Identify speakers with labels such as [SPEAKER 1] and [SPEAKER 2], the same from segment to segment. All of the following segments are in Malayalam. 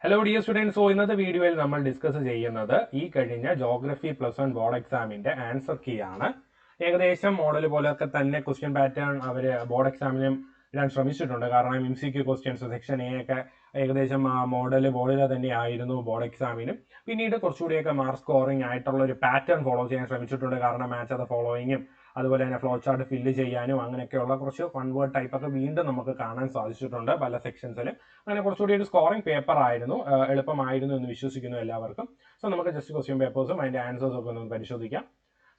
[SPEAKER 1] Hello dear students. സോ ഇന്നത്തെ വീഡിയോയിൽ നമ്മൾ ഡിസ്കസ് ചെയ്യുന്നത് ഈ കഴിഞ്ഞ ജോഗ്രഫി +1 ബോർഡ് എക്സാമിന്റെ ആൻസർ കീ ആണ്. ഏകദേശം മോഡൽ പോലെയൊക്കെ തന്നെ ക്വസ്റ്റ്യൻ പാറ്റേൺ അവർ ബോർഡ് എക്സാമിനും ഇടാൻ ശ്രമിച്ചിട്ടുണ്ട്. കാരണം MCQ ക്വസ്റ്റ്യൻസ് സെക്ഷൻ എ ഒക്കെ ഏകദേശം ആ ബോർഡിലെ തന്നെ ആയിരുന്നു ബോർഡ് എക്സാമിനും. പിന്നീട് കുറച്ചുകൂടിയൊക്കെ മാർക്ക് സ്കോറിംഗ് ആയിട്ടുള്ള ഒരു പാറ്റേൺ ഫോളോ ചെയ്യാൻ ശ്രമിച്ചിട്ടുണ്ട്. കാരണം മാച്ച് അത് ഫോളോയിങ്ങും അതുപോലെ തന്നെ ഫ്ലോ ചാർട്ട് ഫില്ല് ചെയ്യാനും അങ്ങനെയൊക്കെയുള്ള കുറച്ച് കൺവേർട്ട് ടൈപ്പ് ഒക്കെ വീണ്ടും നമുക്ക് കാണാൻ സാധിച്ചിട്ടുണ്ട് പല സെക്ഷൻസിലും. അങ്ങനെ കുറച്ചുകൂടി ഒരു സ്കോറിംഗ് പേപ്പർ ആയിരുന്നു, എളുപ്പമായിരുന്നു എന്ന് വിശ്വസിക്കുന്നു എല്ലാവർക്കും. സോ നമുക്ക് ജസ്റ്റ് ക്വസ്റ്റ്യൻ പേപ്പേഴ്സും അതിന്റെ ആൻസേഴ്സും ഒക്കെ ഒന്ന് പരിശോധിക്കാം.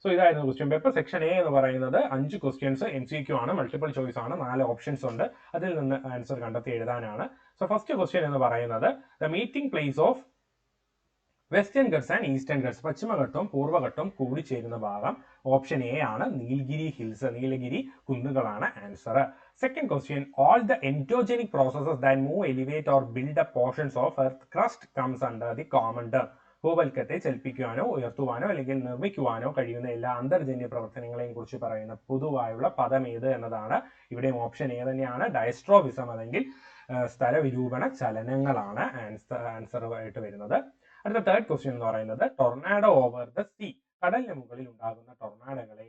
[SPEAKER 1] സോ ഇതായിരുന്നു ക്വസ്റ്റ്യൻ പേപ്പർ. സെക്ഷൻ എ എന്ന് പറയുന്നത് 5 ക്വസ്റ്റ്യൻസ് MCQ ആണ്, മൾട്ടിപ്പിൾ ചോയ്സ് ആണ്, 4 ഓപ്ഷൻസ് ഉണ്ട്. അതിൽ നിന്ന് ആൻസർ കണ്ടെത്തി എഴുതാനാണ്. സോ ഫസ്റ്റ് ക്വസ്റ്റ്യൻ എന്ന് പറയുന്നത് the meeting place of western Ghats and eastern Ghats, പശ്ചിമഘട്ടവും പൂർവ്വഘട്ടവും കൂടിച്ചേരുന്ന ഭാഗം ഓപ്ഷൻ എ ആണ്, നീൽഗിരി ഹിൽസ്, നീലഗിരി കുന്നുകളാണ് answer. Second question, all the endogenic processes that move elevate or build up portions of earth crust comes under the common term. ഭൂവൽക്കത്തെ ചലിപ്പിക്കുവാനോ ഉയർത്തുവാനോ അല്ലെങ്കിൽ നിർമ്മിക്കുവാനോ കഴിയുന്ന എല്ലാ അന്തർജന്യ പ്രവർത്തനങ്ങളെയും കുറിച്ച് പറയുന്ന പൊതുവായുള്ള പദം ഏത് എന്നതാണ്. ഇവിടെയും ഓപ്ഷൻ എ തന്നെയാണ്, ഡയസ്ട്രോഫിസം അല്ലെങ്കിൽ സ്ഥലവിരൂപണ ചലനങ്ങളാണ് ആൻസർ ആയിട്ട് വരുന്നത്. അടുത്ത തേർഡ് ക്വസ്റ്റ്യൻ എന്ന് പറയുന്നത് ടൊർണാഡോ ഓവർ ദ സീ, കടലിന് മുകളിൽ ഉണ്ടാകുന്ന ടൊർണാഡോകളെ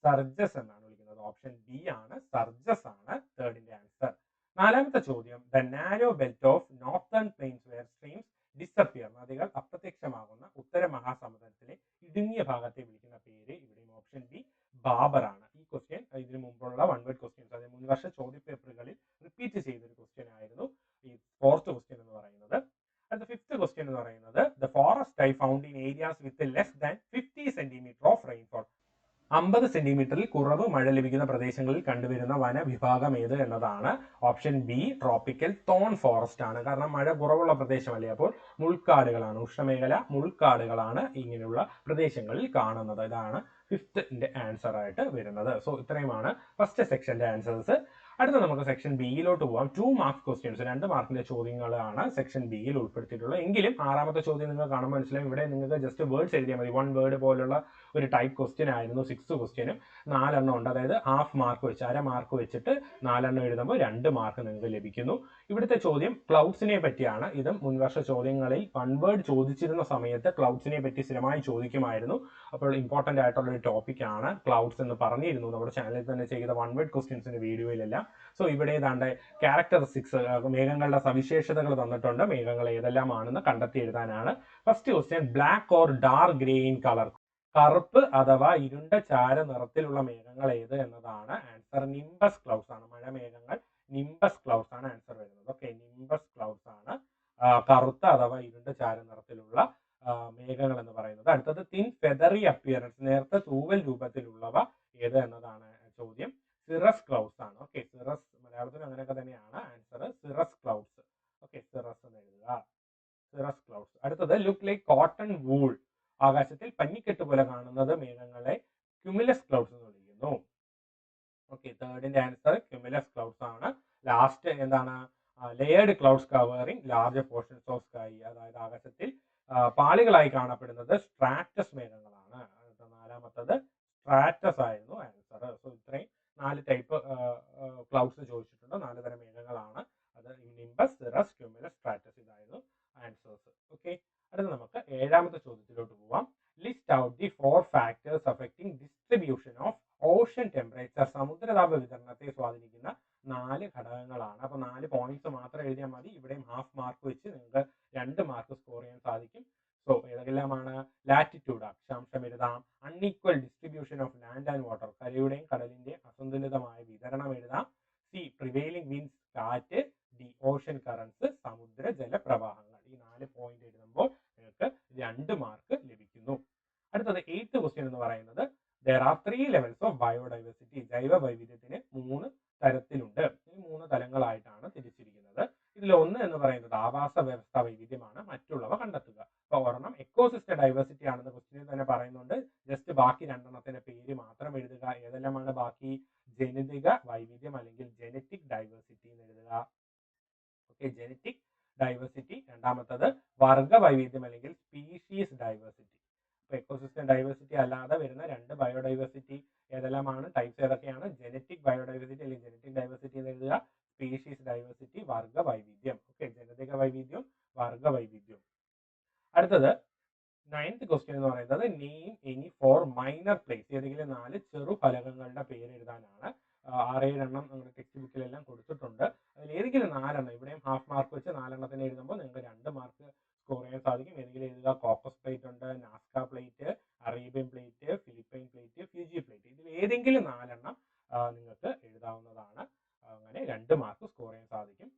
[SPEAKER 1] സർജസ് എന്നാണ് വിളിക്കുന്നത്. ഓപ്ഷൻ ബി ആണ്, സർജസ് ആണ് തേർഡിന്റെ ആൻസർ. നാലാമത്തെ ചോദ്യം, the narrow belt of northern plains where streams disappear, നദികൾ അപ്രത്യക്ഷമാകുന്ന ഉത്തര മഹാസമുദ്രത്തിലെ ഇടുങ്ങിയ ഭാഗത്തെ വിളിക്കുന്ന പേര്. ഇവിടെയും ഓപ്ഷൻ ബി ബാബർ ആണ്. ഈ ക്വസ്റ്റ്യൻ ഇതിനു മുമ്പുള്ള വൺ വേർഡ് ക്വസ്റ്റ്യൻസ്, അതായത് മുൻവർഷ ചോദ്യപേപ്പറുകളിൽ റിപ്പീറ്റ് ചെയ്തൊരു ക്വസ്റ്റ്യൻ ആയിരുന്നു ഈ ഫോർത്ത് ക്വസ്റ്റ്യൻ എന്ന് പറയുന്നത്. അടുത്ത ഫിഫ്ത്ത് ക്വസ്റ്റ്യൻ എന്ന് പറയുന്നത് the forest type found in areas with less than 50 centimetre of rainfall, 50 സെന്റിമീറ്ററിൽ കുറവ് മഴ ലഭിക്കുന്ന പ്രദേശങ്ങളിൽ കണ്ടുവരുന്ന വനവിഭാഗം ഏത് എന്നതാണ്. Option B tropical thorn forest ആണ്. കാരണം മഴ കുറവുള്ള പ്രദേശമല്ലേ, അപ്പോൾ മുൾക്കാടുകളാണ്, ഉഷ്ണമേഖല മുൾക്കാടുകളാണ് ഇങ്ങനെയുള്ള പ്രദേശങ്ങളിൽ കാണുന്നത്. ഇതാണ് ഫിഫ്ത്തിന്റെ ആൻസർ ആയിട്ട് വരുന്നത്. സോ ഇത്രയുമാണ് ഫസ്റ്റ് സെക്ഷന്റെ ആൻസേഴ്സ്. അടുത്ത നമുക്ക് സെക്ഷൻ ബിയിലോട്ട് പോവാം. 2 മാർക്ക് ക്വസ്റ്റ്യൻസ്, 2 മാർക്കിന്റെ ചോദ്യങ്ങളാണ് സെക്ഷൻ ബിയിൽ ഉൾപ്പെടുത്തിയിട്ടുള്ളത്. എങ്കിലും ആറാമത്തെ ചോദ്യം നിങ്ങൾ കാണുമ്പോൾ മനസ്സിലാവും, ഇവിടെ നിങ്ങൾക്ക് ജസ്റ്റ് വേർഡ്സ് എഴുതിയാൽ മതി. 1 വേർഡ് പോലുള്ള ഒരു ടൈപ്പ് ക്വസ്റ്റ്യൻ ആയിരുന്നു 6th ക്വസ്റ്റ്യനും. 4 എണ്ണം ഉണ്ട്, അതായത് ഹാഫ് മാർക്ക് വെച്ച്, അര മാർക്ക് വെച്ചിട്ട് 4 എണ്ണം എഴുതുമ്പോൾ 2 മാർക്ക് നിങ്ങൾക്ക് ലഭിക്കുന്നു. ഇവിടുത്തെ ചോദ്യം ക്ലൗഡ്സിനെ പറ്റിയാണ്. ഇതും മുൻവർഷ ചോദ്യങ്ങളിൽ 1 വേർഡ് ചോദിച്ചിരുന്ന സമയത്ത് ക്ലൗഡ്സിനെ പറ്റി സ്ഥിരമായി ചോദിക്കുമായിരുന്നു. അപ്പോൾ ഇമ്പോർട്ടന്റ് ആയിട്ടുള്ള ഒരു ടോപ്പിക് ആണ് ക്ലൗഡ്സ് എന്ന് പറഞ്ഞിരുന്നു നമ്മുടെ ചാനലിൽ തന്നെ ചെയ്ത 1 വേർഡ് ക്വസ്റ്റ്യൻസിന്റെ വീഡിയോയിലെല്ലാം. സോ ഇവിടെ ഏതാണ്ട് ക്യാരക്ടറിസ്റ്റിക്സ്, മേഘങ്ങളുടെ സവിശേഷതകൾ തന്നിട്ടുണ്ട്. മേഘങ്ങൾ ഏതെല്ലാമാണെന്ന് കണ്ടെത്തി എഴുതാനാണ്. First question, black or dark grey in colour, കറുപ്പ് അഥവാ ഇരുണ്ട ചാര നിറത്തിലുള്ള മേഘങ്ങൾ ഏത് എന്നതാണ് ആൻസർ. നിംബസ് ക്ലൗഡ്സ് ആണ്. മഴമേഘങ്ങൾ നിംബസ് ക്ലൗഡ്സ് ആണ് ആൻസർ വരുന്നത്. ഓക്കെ, നിംബസ് ക്ലൗഡ്സ് ആണ് കറുത്ത അഥവാ ഇരുണ്ട ചാര നിറത്തിലുള്ള മേഘങ്ങൾ എന്ന് പറയുന്നത്. അടുത്തത് തിൻ ഫെദറി അപ്പിയറൻസ്, നേർത്ത തൂവൽ രൂപത്തിലുള്ളവ ഏത് എന്നതാണ് ചോദ്യം. സിറസ് ക്ലൗഡ്സ് ആണ്. ഓക്കെ, സിറസ്, മലയാളത്തിൽ അങ്ങനെയൊക്കെ തന്നെയാണ് answer, cirrus clouds. Okay, cirrus എന്ന് എഴുതുക, സിറസ് ക്ലൗഡ്സ്. അടുത്തത് ലുക്ക് ലൈക്ക് കോട്ടൺ വൂൾ, ആകാശത്തിൽ പഞ്ഞിക്കെട്ട് പോലെ കാണുന്നത് മേഘങ്ങളെ ക്യുമുലസ് ക്ലൗഡ്സ് എന്ന് വിളിക്കുന്നു. ഓക്കെ, തേർഡിന്റെ ആൻസർ ക്യുമുലസ് ക്ലൗഡ്സ് ആണ്. ലാസ്റ്റ് എന്താണ്, layered clouds covering larger portions of sky, അതായത് ആകാശത്തിൽ പാളികളായി കാണപ്പെടുന്നത് സ്ട്രാറ്റസ് മേഘങ്ങളാണ്. നാലാമത്തത് സ്ട്രാറ്റസ് ആയിരുന്നു ആൻസർ. സോ ഇത്രയും 4 ടൈപ്പ് ക്ലൗഡ്സ് ചോദിച്ചിട്ടുണ്ട്. 4 തരം മേഘങ്ങളാണ് അത്, നിംബസ്, സിറസ്, ക്യുമുലസ്, സ്ട്രാറ്റസ്. ഇതായിരുന്നു ആൻസേഴ്സ്. ഓക്കെ, അടുത്ത നമുക്ക് 7ാമത്തെ ചോദ്യത്തിലോട്ട് പോവാം. List out the 4 factors affecting distribution of ocean temperature, സമുദ്രതാപ വിതരണത്തെ സ്വാധീനിക്കുന്ന 4 ഘടകങ്ങളാണ്. അപ്പൊ 4 പോയിന്റ്സ് മാത്രം എഴുതിയാൽ മതി. ഇവിടെയും ഹാഫ് മാർക്ക് വെച്ച് നിങ്ങൾക്ക് 2 മാർക്ക് സ്കോർ ചെയ്യാൻ സാധിക്കും. സോ ഏതെല്ലാമാണ്? ലാറ്റിറ്റ്യൂഡ്, അക്ഷാംശം എഴുതാം. Unequal distribution of land and water, കരയുടെയും കടലിന്റെ അസന്തുലിതമായ വിതരണം എഴുതാം. സി പ്രിവെയിലിംഗ് വിൻഡ്സ്, കാറ്റ്. ഡി ഓഷൻ കറൻസ്, സമുദ്ര ജലപ്രവാഹങ്ങൾ. ഈ 4 പോയിന്റ് എഴുതുമ്പോൾ നിങ്ങൾക്ക് 2 മാർക്ക് ലഭിക്കുന്നു. അടുത്തത് 8th ക്വസ്റ്റ്യൻ എന്ന് പറയുന്നത് there are 3 levels of biodiversity, ജൈവ വൈവിധ്യത്തിന് 3 തരത്തിലുണ്ട്. ഈ 3 തലങ്ങളായിട്ടാണ് തിരിച്ചിരിക്കുന്നത്. ഇതിൽ ഒന്ന് എന്ന് പറയുന്നത് ആവാസ വ്യവസ്ഥ വൈവിധ്യമാണ്, മറ്റുള്ളവ കണ്ടെത്തുക. അപ്പൊ ഒരെണ്ണം എക്കോസിസ്റ്റം ഡൈവേഴ്സിറ്റി ആണെന്ന് ക്വസ്റ്റ്യനിൽ തന്നെ പറയുന്നുണ്ട്. ജസ്റ്റ് ബാക്കി 2 എണ്ണത്തിന്റെ പേര് മാത്രം എഴുതുക. ഏതെല്ലാമാണ് ബാക്കി? ജനിതക വൈവിധ്യം അല്ലെങ്കിൽ ജനറ്റിക് ഡൈവേഴ്സിറ്റി എന്ന് എഴുതുക. Okay, genetic diversity. രണ്ടാമത്തത് വർഗ വൈവിധ്യം അല്ലെങ്കിൽ സ്പീഷീസ് ഡൈവേഴ്സിറ്റി. അപ്പൊ എക്കോസിസ്റ്റം ഡൈവേഴ്സിറ്റി അല്ലാതെ വരുന്ന 2 ബയോഡൈവേഴ്സിറ്റി ഏതെല്ലാമാണ്? ടൈപ്സ് ഏതൊക്കെയാണ്? ജനറ്റിക് ബയോഡൈവേഴ്സിറ്റി അല്ലെങ്കിൽ ജനറ്റിക് ഡൈവേഴ്സിറ്റി എന്ന് എഴുതുക. സ്പീഷീസ് ഡൈവേഴ്സിറ്റി, വർഗ വൈവിധ്യം. ഓക്കെ, ജനിതക വൈവിധ്യം, വർഗ വൈവിധ്യം. അടുത്തത് 9th ക്വസ്റ്റ്യൻ എന്ന് പറയുന്നത് നെയിം എനി 4 മൈനർ പ്ലേസ്, ഏതെങ്കിലും 4 ചെറു ഫലകങ്ങളുടെ പേര് എഴുതാനാണ്. 6-7 എണ്ണം നമ്മുടെ ടെക്സ്റ്റ് ബുക്കിലെല്ലാം കൊടുത്തിട്ടുണ്ട്. അതിൽ ഏതെങ്കിലും 4 എണ്ണം, ഇവിടെയും ഹാഫ് മാർക്ക് വെച്ച് 4 എണ്ണത്തിന് എഴുതുമ്പോൾ നിങ്ങൾക്ക് 2 മാർക്ക് സ്കോർ ചെയ്യാൻ സാധിക്കും. ഏതെങ്കിലും എഴുതുക. കോക്കസ് പ്ലേറ്റ് ഉണ്ട്, Nazca plate, Arabian plate, Philippine plate, Fuji plate. ഇതിൽ ഏതെങ്കിലും 4 എണ്ണം നിങ്ങൾക്ക് എഴുതാവുന്നതാണ്. അങ്ങനെ 2 മാർക്ക് സ്കോർ ചെയ്യാൻ സാധിക്കും.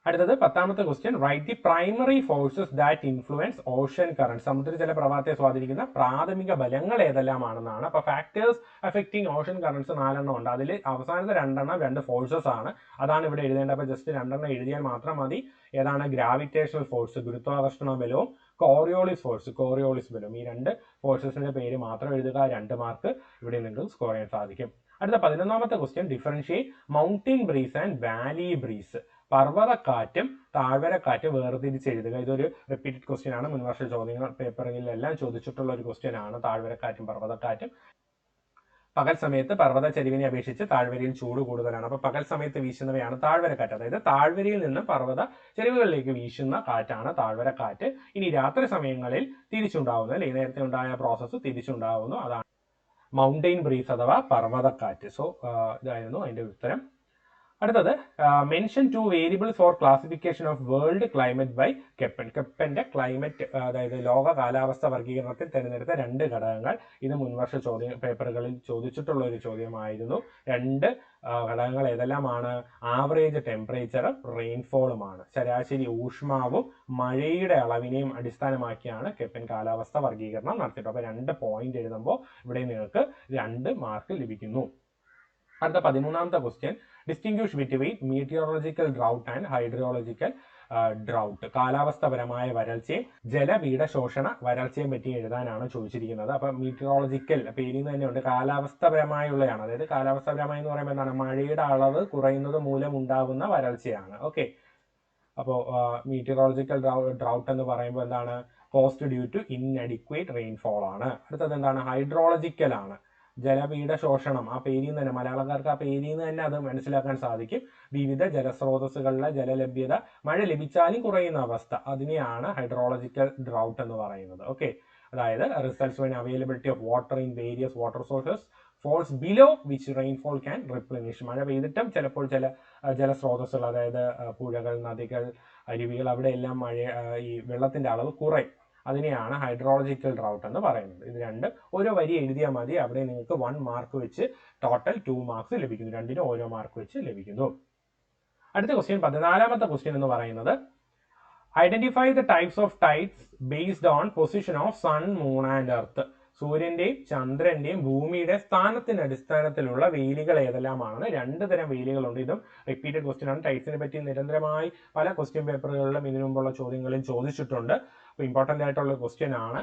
[SPEAKER 1] അടുത്തത് 10ാമത്തെ question, right the primary forces that influence ocean current, സമുദ്രജല പ്രവാഹത്തെ സ്വാധീനിക്കുന്ന പ്രാഥമിക ബലങ്ങൾ ഏതെല്ലാമാണെന്നാണ്. അപ്പൊ ഫാക്ടേഴ്സ് അഫക്റ്റിംഗ് ഓഷൻ കറന്റ്സ് 4 എണ്ണം ഉണ്ട്. അതിൽ അവസാനത്തെ 2 എണ്ണം 2 ഫോഴ്സസ് ആണ്. അതാണ് ഇവിടെ എഴുതേണ്ടത്. അപ്പൊ ജസ്റ്റ് 2 എണ്ണം എഴുതിയാൽ മാത്രം മതി. ഏതാണ്? ഗ്രാവിറ്റേഷണൽ ഫോഴ്സ്, ഗുരുത്വാകർഷണ ബലവും കോറിയോളിസ് ഫോഴ്സ്, കോറിയോളിസ് ബലവും. ഈ 2 ഫോഴ്സസിന്റെ പേര് മാത്രം എഴുതുക. 2 മാർക്ക് ഇവിടെ നിങ്ങൾക്ക് സ്കോർ ചെയ്യാൻ സാധിക്കും. അടുത്ത 11ാമത്തെ question, differentiate mountain breeze and valley breeze, പർവ്വതക്കാറ്റും താഴ്വരക്കാറ്റും വേർതിരിച്ച് എഴുതുക. ഇതൊരു റിപ്പീറ്റഡ് ക്വസ്റ്റ്യൻ ആണ്. മുൻവർഷ ചോദ്യങ്ങൾ പേപ്പറുകളിലെല്ലാം ചോദിച്ചിട്ടുള്ള ഒരു ക്വസ്റ്റ്യൻ ആണ്. താഴ്വരക്കാറ്റും പർവ്വതക്കാറ്റും. പകൽ സമയത്ത് പർവ്വത ചരിവിനെ അപേക്ഷിച്ച് താഴ്വരയിൽ ചൂട് കൂടുതലാണ്. അപ്പൊ പകൽ സമയത്ത് വീശുന്നവയാണ് താഴ്വരക്കാറ്റ്. അതായത് താഴ്വരയിൽ നിന്ന് പർവ്വത ചെരിവുകളിലേക്ക് വീശുന്ന കാറ്റാണ് താഴ്വരക്കാറ്റ്. ഇനി രാത്രി സമയങ്ങളിൽ തിരിച്ചുണ്ടാവുന്നു, അല്ലെ? നേരത്തെ ഉണ്ടായ പ്രോസസ്സ് തിരിച്ചുണ്ടാവുന്നു. അതാണ് മൗണ്ടെയിൻ ബ്രീസ് അഥവാ പർവ്വതക്കാറ്റ്. സോ ഇതായിരുന്നു അതിന്റെ ഉത്തരം. അടുത്തത്, mention 2 variables for classification of world climate by Koeppen. കെപ്പന്റെ ക്ലൈമറ്റ്, അതായത് ലോക കാലാവസ്ഥ വർഗീകരണത്തിൽ തിരഞ്ഞെടുത്ത 2 ഘടകങ്ങൾ. ഇത് മുൻവർഷ പേപ്പറുകളിൽ ചോദിച്ചിട്ടുള്ള ഒരു ചോദ്യമായിരുന്നു. 2 ഘടകങ്ങൾ ഏതെല്ലാമാണ്? ആവറേജ് ടെമ്പറേച്ചറും റെയിൻഫോളുമാണ്. ശരാശരി ഊഷ്മാവും മഴയുടെ അളവിനെയും അടിസ്ഥാനമാക്കിയാണ് കെപ്പൻ കാലാവസ്ഥ വർഗീകരണം നടത്തിയിട്ടുള്ളത്. അപ്പോൾ 2 പോയിന്റ് എഴുതുമ്പോൾ ഇവിടെ നിങ്ങൾക്ക് 2 മാർക്ക് ലഭിക്കുന്നു. അടുത്ത 13ാമത്തെ question, distinguish between meteorological drought and hydrological drought. കാലാവസ്ഥപരമായ വരൾച്ചയും ജലപീഠ ശോഷണ വരൾച്ചയും പറ്റി എഴുതാനാണ് ചോദിച്ചിരിക്കുന്നത്. അപ്പൊ മീറ്റിയോളജിക്കൽ പേരിൽ തന്നെ ഉണ്ട്, കാലാവസ്ഥപരമായുള്ളതാണ്. അതായത് കാലാവസ്ഥപരമായി എന്ന് പറയുമ്പോൾ എന്താണ്? മഴയുടെ അളവ് കുറയുന്നത് മൂലം ഉണ്ടാകുന്ന വരൾച്ചയാണ്. ഓക്കെ. അപ്പോൾ മീറ്റിയോളജിക്കൽ ഡ്രൗട്ട് എന്ന് പറയുമ്പോൾ എന്താണ്? Caused due to inadequate rainfall ആണ്. അടുത്തത് എന്താണ്? ഹൈഡ്രോളജിക്കൽ ആണ്. ജലപീഠ ശോഷണം. ആ പേരിൽ നിന്ന് തന്നെ, മലയാളക്കാർക്ക് ആ പേരിൽ നിന്ന് തന്നെ അത് മനസ്സിലാക്കാൻ സാധിക്കും. വിവിധ ജലസ്രോതസ്സുകളിലെ ജലലഭ്യത മഴ ലഭിച്ചാലും കുറയുന്ന അവസ്ഥ, അതിനെയാണ് ഹൈഡ്രോളജിക്കൽ ഡ്രൗട്ട് എന്ന് പറയുന്നത്. ഓക്കെ. അതായത് results when availability of water in various water sources falls below which rainfall can replenish. മഴ പെയ്തിട്ടും ചിലപ്പോൾ ചില ജലസ്രോതസ്സുകൾ, അതായത് പുഴകൾ, നദികൾ, അരുവികൾ, അവിടെയെല്ലാം ഈ വെള്ളത്തിന്റെ അളവ് കുറയും. അതിനെയാണ് ഹൈഡ്രോളജിക്കൽ ഡ്രൗട്ട് എന്ന് പറയുന്നത്. ഇത് 2 ഓരോ വരി എഴുതിയാൽ മതി. അവിടെ നിങ്ങൾക്ക് 1 മാർക്ക് വെച്ച് ടോട്ടൽ 2 മാർക്സ് ലഭിക്കുന്നു. 2-നും ഓരോ മാർക്ക് വെച്ച് ലഭിക്കുന്നു. അടുത്ത ക്വസ്റ്റ്യൻ, 14ാമത്തെ ക്വസ്റ്റ്യൻ എന്ന് പറയുന്നത്, identify the types of tides based on position of sun, moon and earth. സൂര്യന്റെയും ചന്ദ്രന്റെയും ഭൂമിയുടെ സ്ഥാനത്തിന്റെ അടിസ്ഥാനത്തിലുള്ള വേലികൾ ഏതെല്ലാമാണെന്ന്. 2 തരം വേലികളുണ്ട്. ഇതും റിപ്പീറ്റഡ് ക്വസ്റ്റ്യൻ ആണ്. ടൈഡ്സിനെ പറ്റി നിരന്തരമായി പല ക്വസ്റ്റ്യൻ പേപ്പറുകളിലും ഇതിനു മുമ്പുള്ള ചോദ്യങ്ങളിൽ ചോദിച്ചിട്ടുണ്ട്. അപ്പോൾ ഇമ്പോർട്ടൻ്റ് ആയിട്ടുള്ള ക്വസ്റ്റ്യൻ ആണ്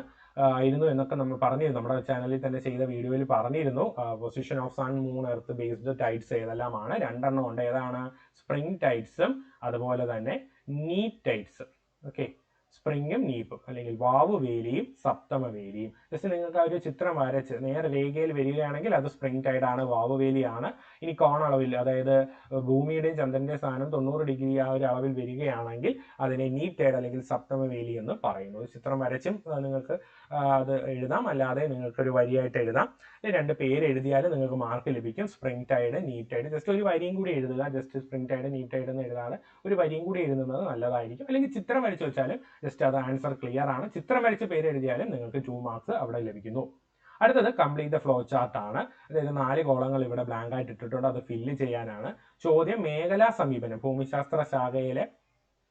[SPEAKER 1] ആയിരുന്നു എന്നൊക്കെ നമ്മൾ പറഞ്ഞിരുന്നു. നമ്മുടെ ചാനലിൽ തന്നെ ചെയ്ത വീഡിയോയിൽ പറഞ്ഞിരുന്നു. Position of sun, moon, earth based tides ഏതെല്ലാമാണ്. 2 എണ്ണം ഉണ്ട്. ഏതാണ്? സ്പ്രിംഗ് ടൈഡ്സും അതുപോലെ തന്നെ നീപ്പ് ടൈഡ്സും. ഓക്കെ. സ്പ്രിങ്ങും നീപ്പും, അല്ലെങ്കിൽ വാവുവേലിയും സപ്തമവേലിയും. ജസ്റ്റ് നിങ്ങൾക്ക് ആ ഒരു ചിത്രം വരച്ച് നേരെ രേഖയിൽ വരികയാണെങ്കിൽ അത് സ്പ്രിംഗ് ടൈഡ് ആണ്, വാവുവേലിയാണ്. ഇനി കോൺ അളവിൽ, അതായത് ഭൂമിയുടെയും ചന്ദ്രന്റെയും സ്ഥാനം 90 ഡിഗ്രി ആ ഒരു അളവിൽ വരികയാണെങ്കിൽ അതിനെ നീപ്പ് ടൈഡ് അല്ലെങ്കിൽ സപ്തമവേലി എന്ന് പറയുന്നു. ചിത്രം വരച്ചും നിങ്ങൾക്ക് അത് എഴുതാം, അല്ലാതെ നിങ്ങൾക്ക് ഒരു വരിയായിട്ട് എഴുതാം. 2 പേര് എഴുതിയാലും നിങ്ങൾക്ക് മാർക്ക് ലഭിക്കും. Spring tide, neap tide. Just ഒരു വരിയും കൂടി എഴുതുക. Just spring tide, neap tide എന്ന് എഴുതാതെ ഒരു വരിയും കൂടി എഴുതുന്നത് നല്ലതായിരിക്കും. അല്ലെങ്കിൽ ചിത്രം വരച്ച് വെച്ചാലും ജസ്റ്റ് അത് ആൻസർ ക്ലിയർ ആണ്. ചിത്രം വരച്ച് പേര് എഴുതിയാലും നിങ്ങൾക്ക് 2 മാർക്സ് അവിടെ ലഭിക്കുന്നു. അടുത്തത് കംപ്ലീറ്റ് ദ ഫ്ലോ ചാർട്ട് ആണ്. അതായത് 4 കോളങ്ങൾ ഇവിടെ ബ്ലാങ്ക് ആയിട്ട് ഇട്ടിട്ടുണ്ട്. അത് ഫില്ല് ചെയ്യാനാണ് ചോദ്യം. മേഖലാ സമീപനം, ഭൂമിശാസ്ത്ര ശാഖയിലെ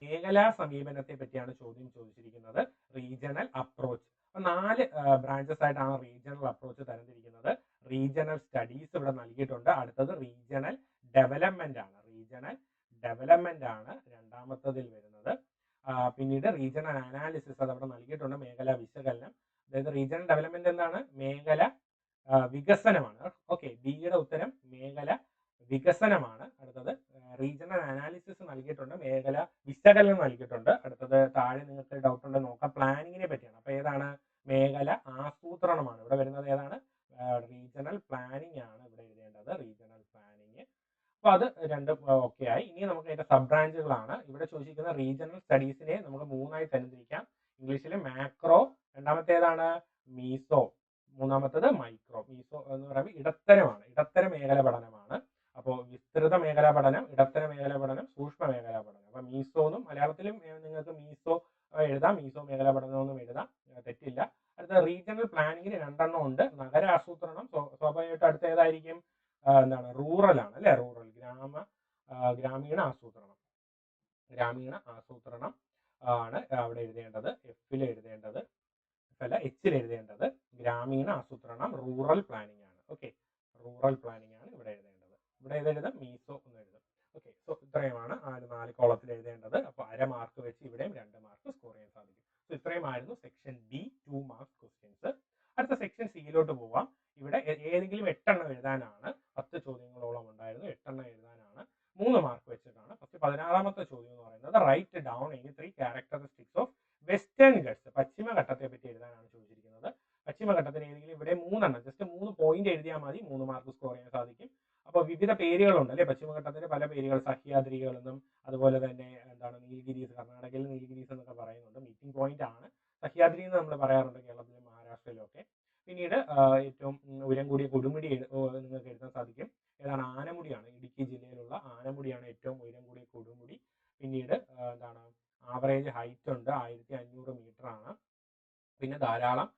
[SPEAKER 1] മേഖലാ സമീപനത്തെ പറ്റിയാണ് ചോദ്യം ചോദിച്ചിരിക്കുന്നത്. Regional approach. 4 ബ്രാഞ്ചസ് ആയിട്ടാണ് റീജിയണൽ അപ്രോച്ച് തരംതിരിക്കുന്നത്. റീജിയണൽ സ്റ്റഡീസ് ഇവിടെ നൽകിയിട്ടുണ്ട്. അടുത്തത് റീജിയണൽ ഡെവലപ്മെന്റ് ആണ്. റീജിയണൽ ഡെവലപ്മെന്റ് ആണ് രണ്ടാമത്തതിൽ വരുന്നത്. പിന്നീട് റീജിയണൽ അനാലിസിസ് അത് അവിടെ നൽകിയിട്ടുണ്ട്. മേഖലാ വിശകലനം. അതായത് റീജിയണൽ ഡെവലപ്മെന്റ് എന്താണ്? മേഖല വികസനമാണ്. ഓക്കെ. ബിയുടെ ഉത്തരം മേഖല വികസനമാണ്. അടുത്തത് റീജിയണൽ അനാലിസിസ് നൽകിയിട്ടുണ്ട്. മേഖല വിശകലനം നൽകിയിട്ടുണ്ട്. അടുത്തത് താഴെ നിങ്ങൾക്ക് ഡൗട്ട് ഉണ്ട് നോക്കാം, പ്ലാനിങ്ങിനെ പറ്റിയാണ്. അപ്പൊ ഏതാണ്? മേഖല ആസൂത്രണമാണ്. ഇവിടെ വരുന്നത് ഏതാണ്? റീജിയണൽ പ്ലാനിങ് ആണ് ഇവിടെ എഴുതേണ്ടത്. Regional planning. അപ്പൊ അത് 2 ഓക്കെ ആയി. ഇനി നമുക്ക് അതിന്റെ സബ് ബ്രാഞ്ചുകളാണ് ഇവിടെ ചോദിച്ചിരിക്കുന്ന. റീജിയണൽ സ്റ്റഡീസിനെ നമുക്ക് 3 ആയി തരംതിരിക്കാം. ഇംഗ്ലീഷിൽ മാക്രോ, രണ്ടാമത്തേതാണ് മീസോ, മൂന്നാമത്തത് മൈക്രോ. മീസോ എന്ന് പറയുമ്പോൾ ഇടത്തരമാണ്, ഇടത്തര മേഖല പഠനമാണ്. അപ്പോൾ വിസ്തൃത മേഖലാ പഠനം, ഇടത്തര മേഖലാ പഠനം, സൂക്ഷ്മ മേഖലാ പഠനം. അപ്പൊ മീസോ എന്നും മലയാളത്തിലും നിങ്ങൾക്ക് മീസോ എഴുതാം, മീസോ മേഖലാ പഠനമെന്നും എഴുതാം, തെറ്റില്ല. അടുത്ത റീജിയണൽ പ്ലാനിങ്ങിന് 2 എണ്ണം ഉണ്ട്. നഗര ആസൂത്രണം സ്വാഭാവികമായിട്ടും അടുത്ത ഏതായിരിക്കും, എന്താണ്, റൂറൽ ആണ് അല്ലെ, റൂറൽ, ഗ്രാമീണ ആസൂത്രണം. ഗ്രാമീണ ആസൂത്രണം ആണ് അവിടെ എഴുതേണ്ടത്, എഫിൽ എഴുതേണ്ടത്, അല്ല എച്ചിൽ എഴുതേണ്ടത് ഗ്രാമീണ ആസൂത്രണം, റൂറൽ പ്ലാനിങ് ആണ്. ഓക്കെ, റൂറൽ പ്ലാനിങ് ആണ് ഇവിടെ എഴുതേണ്ടത്. ഇവിടെ ഏതെഴുതാം, മീസോ എന്ന് എഴുതും. ഓക്കെ, സോ ഇത്രയുമാണ് ആ 4 കോളത്തിൽ എഴുതേണ്ടത്. അപ്പോൾ 1/2 മാർക്ക് വെച്ച് ഇവിടെയും 2 മാർക്ക് സ്കോർ ചെയ്യാൻ സാധിക്കും. സോ ഇത്രയുമായിരുന്നു സെക്ഷൻ ബി 2 മാർക്ക് ക്വസ്റ്റ്യൻസ്. അടുത്ത സെക്ഷൻ സിയിലോട്ട് പോവാം. ഇവിടെ ഏതെങ്കിലും 8 എണ്ണം എഴുതാനാണ്, 10 ചോദ്യങ്ങളോളം ഉണ്ടായിരുന്നു, 8 എണ്ണം എഴുതാനാണ്, 3 മാർക്ക് വെച്ചിട്ടാണ്. ഫസ്റ്റ് 16ാമത്തെ ചോദ്യം എന്ന് പറയുന്നത് write down any 3 characteristics of western Ghats, പശ്ചിമഘട്ടത്തെ പറ്റി എഴുതാനാണ് ചോദിച്ചിരിക്കുന്നത്. പശ്ചിമഘട്ടത്തിന് ഏതെങ്കിലും ഇവിടെ 3 എണ്ണം, ജസ്റ്റ് 3 പോയിന്റ് എഴുതിയാൽ മതി, 3 മാർക്ക് സ്കോർ ചെയ്യാൻ സാധിക്കും. അപ്പോൾ വിവിധ പേരുകളുണ്ട് അല്ലെ, പശ്ചിമഘട്ടത്തിന് പല പേരുകൾ, സഹ്യാദ്രികൾ എന്നും അതുപോലെ തന്നെ എന്താണ് നീൽഗിരീസ്, കർണാടകയിൽ നീൽഗിരീസ് എന്നൊക്കെ പറയുന്നുണ്ട്. മീറ്റിംഗ് പോയിന്റ് ആണ് സഹ്യാദ്രി എന്ന് നമ്മൾ പറയാറുണ്ട് കേരളത്തിലും മഹാരാഷ്ട്രയിലും ഒക്കെ. പിന്നീട് ഏറ്റവും ഉയരം കൂടിയ കൊടുമുടി നിങ്ങൾക്ക് എഴുതാൻ സാധിക്കും. ഏതാണ്, ആനമുടിയാണ്. ഇടുക്കി ജില്ലയിലുള്ള ആനമുടിയാണ് ഏറ്റവും ഉയരം കൂടിയ കൊടുമുടി. പിന്നീട് എന്താണ്, ആവറേജ് ഹൈറ്റ് ഉണ്ട്, 1500 മീറ്റർ ആണ്. പിന്നെ ധാരാളം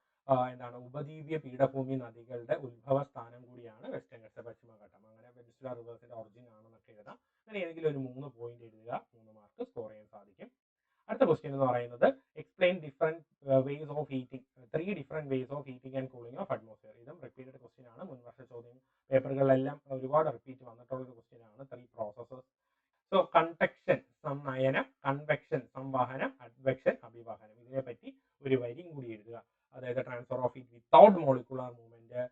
[SPEAKER 1] എന്താണ്, ഉപദ്വീപീയ പീഠഭൂമി നദികളുടെ ഉത്ഭവ സ്ഥാനം കൂടിയാണ് വെസ്റ്റേൺ ഗട്ട്സ്, പശ്ചിമഘട്ടം. അങ്ങനെ പെനിൻസുല റിവേഴ്സിന്റെ ഒറിജിൻ ആണെന്നൊക്കെ എഴുതാം. അങ്ങനെ ഏതെങ്കിലും ഒരു 3 പോയിന്റ് എഴുതുക, 3 മാർക്ക് സ്കോർ ചെയ്യാൻ സാധിക്കും. അടുത്ത ക്വസ്റ്റ്യൻ എന്ന് പറയുന്നത് explain different ways of heating, 3 different ways of heating and cooling of atmosphere. ഇതും റിപ്പീറ്റഡ് ക്വസ്റ്റ്യൻ ആണ്, മുൻവർഷ ചോദ്യം പേപ്പറുകളിലെല്ലാം ഒരുപാട് റിപ്പീറ്റ് വന്നിട്ടുള്ള ഒരു ക്വസ്റ്റ്യൻ ആണ്. 3 പ്രോസസ്സസ്. സോ കണ്ടക്ഷൻ സംനയനം, കൺവെക്ഷൻ സംവഹനം, അഡ്വെക്ഷൻ അഭിവഹനം. ഇതിനെപ്പറ്റി ഒരു വരിയും കൂടി എഴുതുക. അതായത് transfer of heat without molecular movement,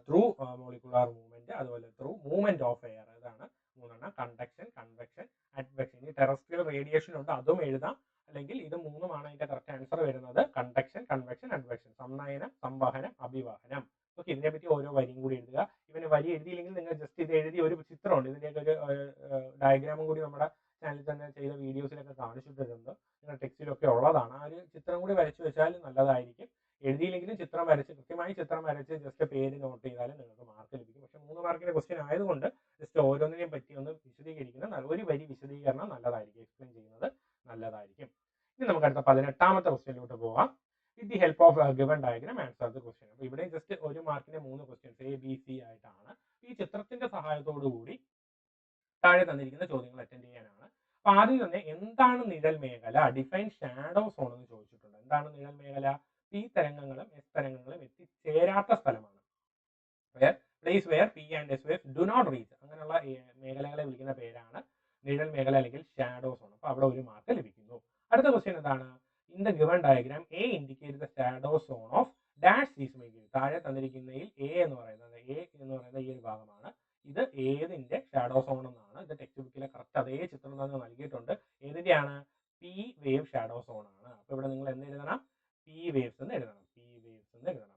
[SPEAKER 1] through molecular movement, അതുപോലെ ത്രൂ മൂവ്മെന്റ് ഓഫ് എയർ. ഇതാണ് 3 എണ്ണം, കണ്ടക്ഷൻ, കൺവെക്ഷൻ, അഡ്വെക്ഷൻ. ഇനി ടെറസ്ട്രിയൽ റേഡിയേഷൻ ഉണ്ട്, അതും എഴുതാം. അല്ലെങ്കിൽ ഇത് 3ഉമാണ് അതിന്റെ കറക്റ്റ് ആൻസർ വരുന്നത്. കണ്ടക്ഷൻ, കൺവെക്ഷൻ, അഡ്വെക്ഷൻ, സംനയനം, സംവഹനം, അഭിവഹനം. ഓക്കെ, ഇതിനെപ്പറ്റി ഓരോ വരിയും കൂടി എഴുതുക. ഇവന് വരി എഴുതിയില്ലെങ്കിൽ നിങ്ങൾ ജസ്റ്റ് ഇത് എഴുതി ഒരു ചിത്രമുണ്ട്, ഇതിന്റെയൊക്കെ ഒരു ഡയഗ്രാമും കൂടി നമ്മുടെ ചാനലിൽ തന്നെ ചെയ്ത വീഡിയോസിലൊക്കെ കാണിച്ചിട്ടുണ്ട്, നിങ്ങൾ ടെക്സ്റ്റിലൊക്കെ ഉള്ളതാണ്. ആ ഒരു ചിത്രം കൂടി വരച്ചു വെച്ചാൽ നല്ലതായിരിക്കും. എഴുതിയില്ലെങ്കിലും ചിത്രം വരച്ച്, കൃത്യമായി ചിത്രം വരച്ച് ജസ്റ്റ് പേര് നോട്ട് ചെയ്താലും നിങ്ങൾക്ക് മാർക്ക് ലഭിക്കും. പക്ഷെ 3 മാർക്കിന്റെ ക്വസ്റ്റ്യൻ ആയതുകൊണ്ട് ജസ്റ്റ് ഓരോന്നിനെയും പറ്റി ഒന്ന് വിശദീകരിക്കുന്ന ഒരു വരി വിശദീകരണം നല്ലതായിരിക്കും, എക്സ്പ്ലെയിൻ ചെയ്യുന്നത് നല്ലതായിരിക്കും. ഇനി നമുക്ക് അടുത്ത 18ാമത്തെ ക്വസ്റ്റ്യനിലോട്ട് പോവാം. With the help of given diagram answer the question. അപ്പോൾ ഇവിടെ ജസ്റ്റ് 1 മാർക്കിന്റെ 3 ക്വസ്റ്റ്യൻസ് ABC ആയിട്ടാണ്. ഈ ചിത്രത്തിന്റെ സഹായത്തോടു കൂടി താഴെ തന്നിരിക്കുന്ന ചോദ്യങ്ങൾ അറ്റൻഡ് ചെയ്യാനാണ്. അപ്പൊ ആദ്യം തന്നെ എന്താണ് നിഴൽ മേഖല, ഡിഫൈൻ ഷാഡോ സോൺ എന്ന് ചോദിച്ചിട്ടുണ്ട്. എന്താണ് നിഴൽ മേഖല? P തരംഗങ്ങളും S തരംഗങ്ങളും എത്തിച്ചേരാത്ത സ്ഥലമാണ്. Place where P and S waves do not reach. അങ്ങനെയുള്ള മേഖലകളെ വിളിക്കുന്ന പേരാണ് നിഴൽ മേഖല അല്ലെങ്കിൽ ഷാഡോ സോൺ. അപ്പൊ അവിടെ 1 മാർക്ക് ലഭിക്കുന്നു. അടുത്ത ക്വസ്റ്റ്യൻ എന്താണ്? In the given diagram A indicate the shadow zone of dash is മേഖല. താഴെ തന്നിരിക്കുന്നതിൽ A എന്ന് പറയുന്നത് ഈ ഒരു ഭാഗമാണ്. ഇത് ഏതിന്റെ ഷാഡോ സോൺ എന്നാണ്. ഇത് ടെക്സ്റ്റ് ബുക്കിലെ കറക്റ്റ് അതേ ചിത്രം തന്നെ നൽകിയിട്ടുണ്ട്. ഏതിന്റെയാണ്? P വേവ് ഷാഡോ സോൺ ആണ്. അപ്പൊ ഇവിടെ നിങ്ങൾ എന്ത് എഴുതണം? P വേവ്സ് എന്ന് എഴുതണം. P വേവ്സ് എന്ന് എഴുതണം.